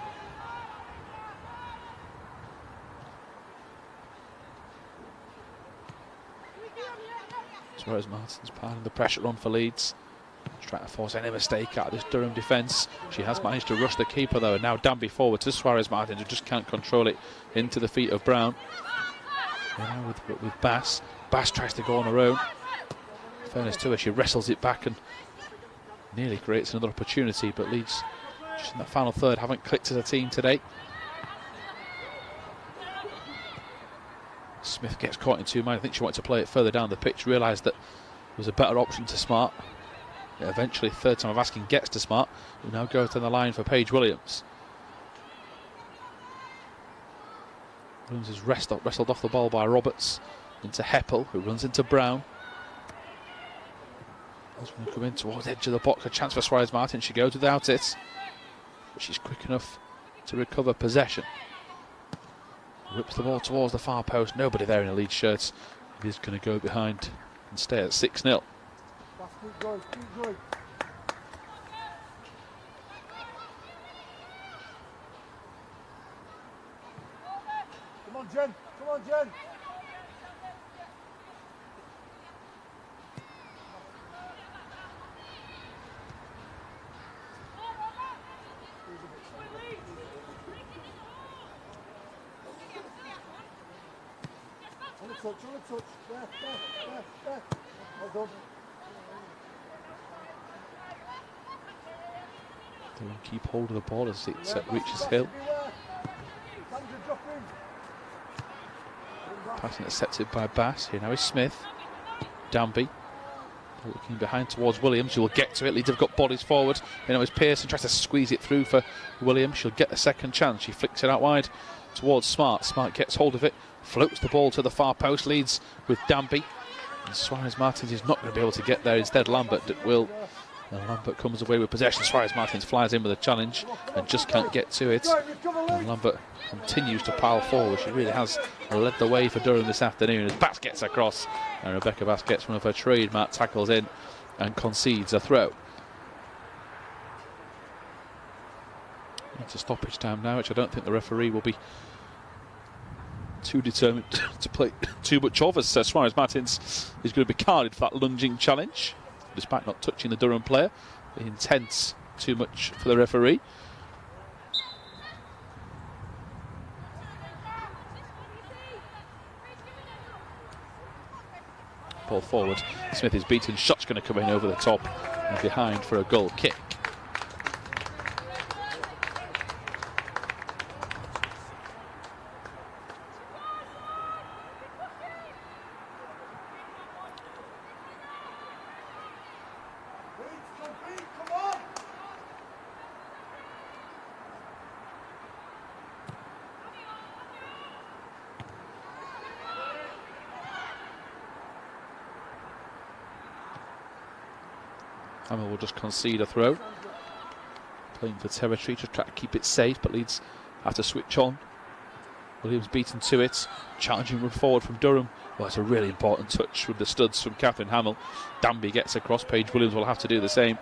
Suarez Martin's piling the pressure on for Leeds. She's trying to force any mistake out of this Durham defence. She has managed to rush the keeper though, and now Danby forward to Suarez Martin, who just can't control it into the feet of Brown. And now with Bass. Bass tries to go on her own. In fairness to her, she wrestles it back and nearly creates another opportunity, but Leeds just in that final third haven't clicked as a team today. Smith gets caught in 2 men. I think she wanted to play it further down the pitch, realised that there was a better option to Smart. Eventually, third time of asking gets to Smart, who now goes down the line for Paige Williams. Williams is wrestled off the ball by Roberts into Heppel, who runs into Brown. Ball's going to come in towards the edge of the box. A chance for Suarez Martin. She goes without it, but she's quick enough to recover possession. Whips the ball towards the far post. Nobody there in a Leeds shirt. It is going to go behind and stay at 6-0. Keep going, keep going. Come on, Jen. Come on, Jen. On the touch, on the touch. There. Well done. They will keep hold of the ball as it reaches Hill. Pass intercepted by Bass. Here now is Smith. Danby. Looking behind towards Williams. She will get to it. Leeds have got bodies forward. Here now is Pearson. Tries to squeeze it through for Williams. She'll get the second chance. She flicks it out wide towards Smart. Smart gets hold of it. Floats the ball to the far post. Leeds with Danby. And Suarez-Martins is not going to be able to get there. Instead, Lambert will. And Lambert comes away with possession. Suarez-Martins flies in with a challenge and just can't get to it. And Lambert continues to pile forward. She really has led the way for Durham this afternoon as Bass gets across. And Rebecca Bass gets one of her trademark tackles in and concedes a throw. It's a stoppage time now, which I don't think the referee will be too determined to play too much of, as Suarez-Martins is going to be carded for that lunging challenge, despite not touching the Durham player. The intent too much for the referee. Ball forward. Smith is beaten. Shot's going to come in over the top and behind for a goal kick. Hamill will just concede a throw. Playing for territory to try to keep it safe, but Leeds have to switch on. Williams beaten to it. Challenging run forward from Durham. Well, it's a really important touch with the studs from Catherine Hamill. Danby gets across. Paige Williams will have to do the same.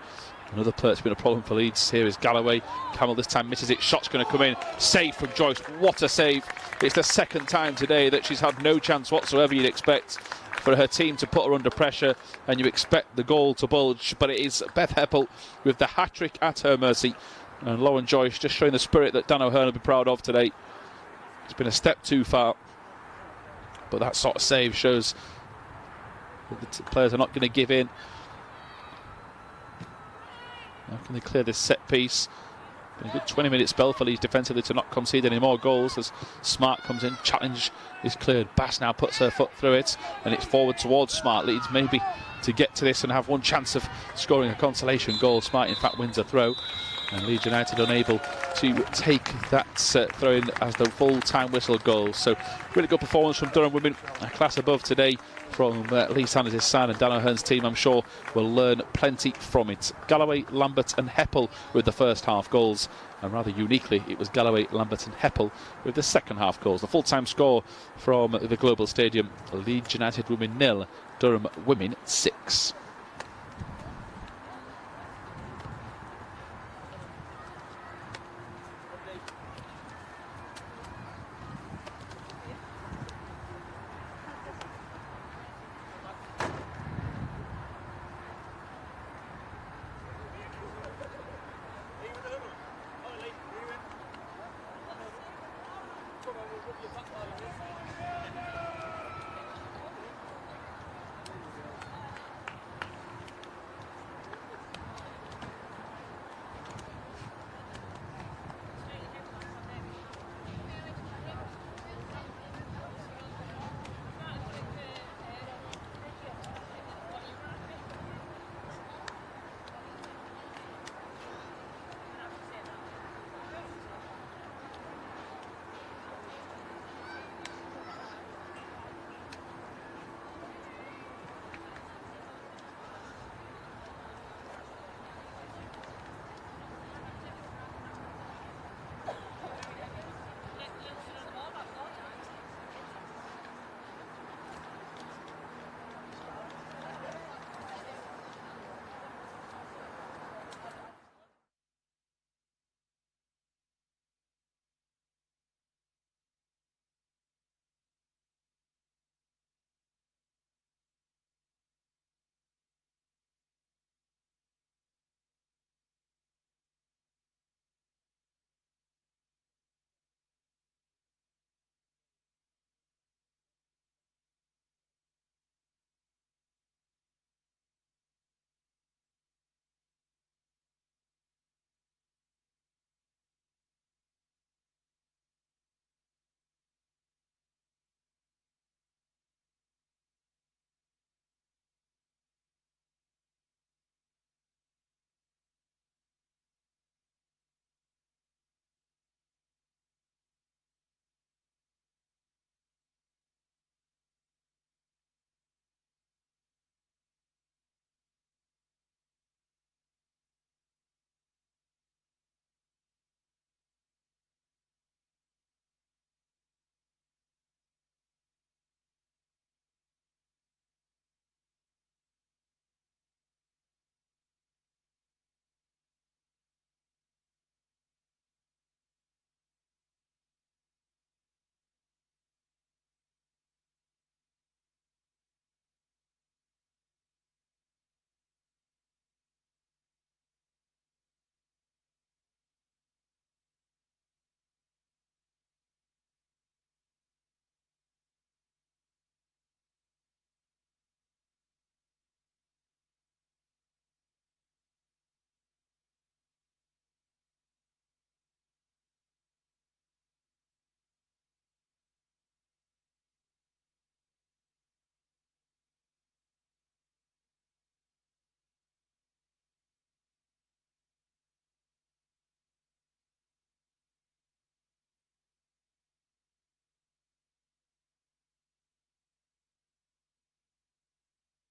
Another player that's been a problem for Leeds. Here is Galloway. Hamill this time misses it. Shot's going to come in. Save from Joyce. What a save. It's the second time today that she's had no chance whatsoever, you'd expect, for her team to put her under pressure, and you expect the goal to bulge, but it is Beth Heppel with the hat-trick at her mercy. And Lauren Joyce just showing the spirit that Dan O'Hearn will be proud of today. It's been a step too far, but that sort of save shows that the players are not going to give in. How can they clear this set piece? Been a good 20-minute spell for Leeds defensively to not concede any more goals as Smart comes in. Challenge is cleared. Bass now puts her foot through it, and it's forward towards Smart. Leeds maybe to get to this and have one chance of scoring a consolation goal. Smart in fact wins a throw, and Leeds United unable to take that throw in as the full-time whistle goal. So really good performance from Durham Women, a class above today from Lee Sanders' side, and Dan O'Hearn's team, I'm sure, will learn plenty from it. Galloway, Lambert and Heppel with the first half goals, and rather uniquely it was Galloway, Lambert and Heppel with the second half goals. The full-time score from the Global Stadium: Leeds United Women 0, Durham Women 6.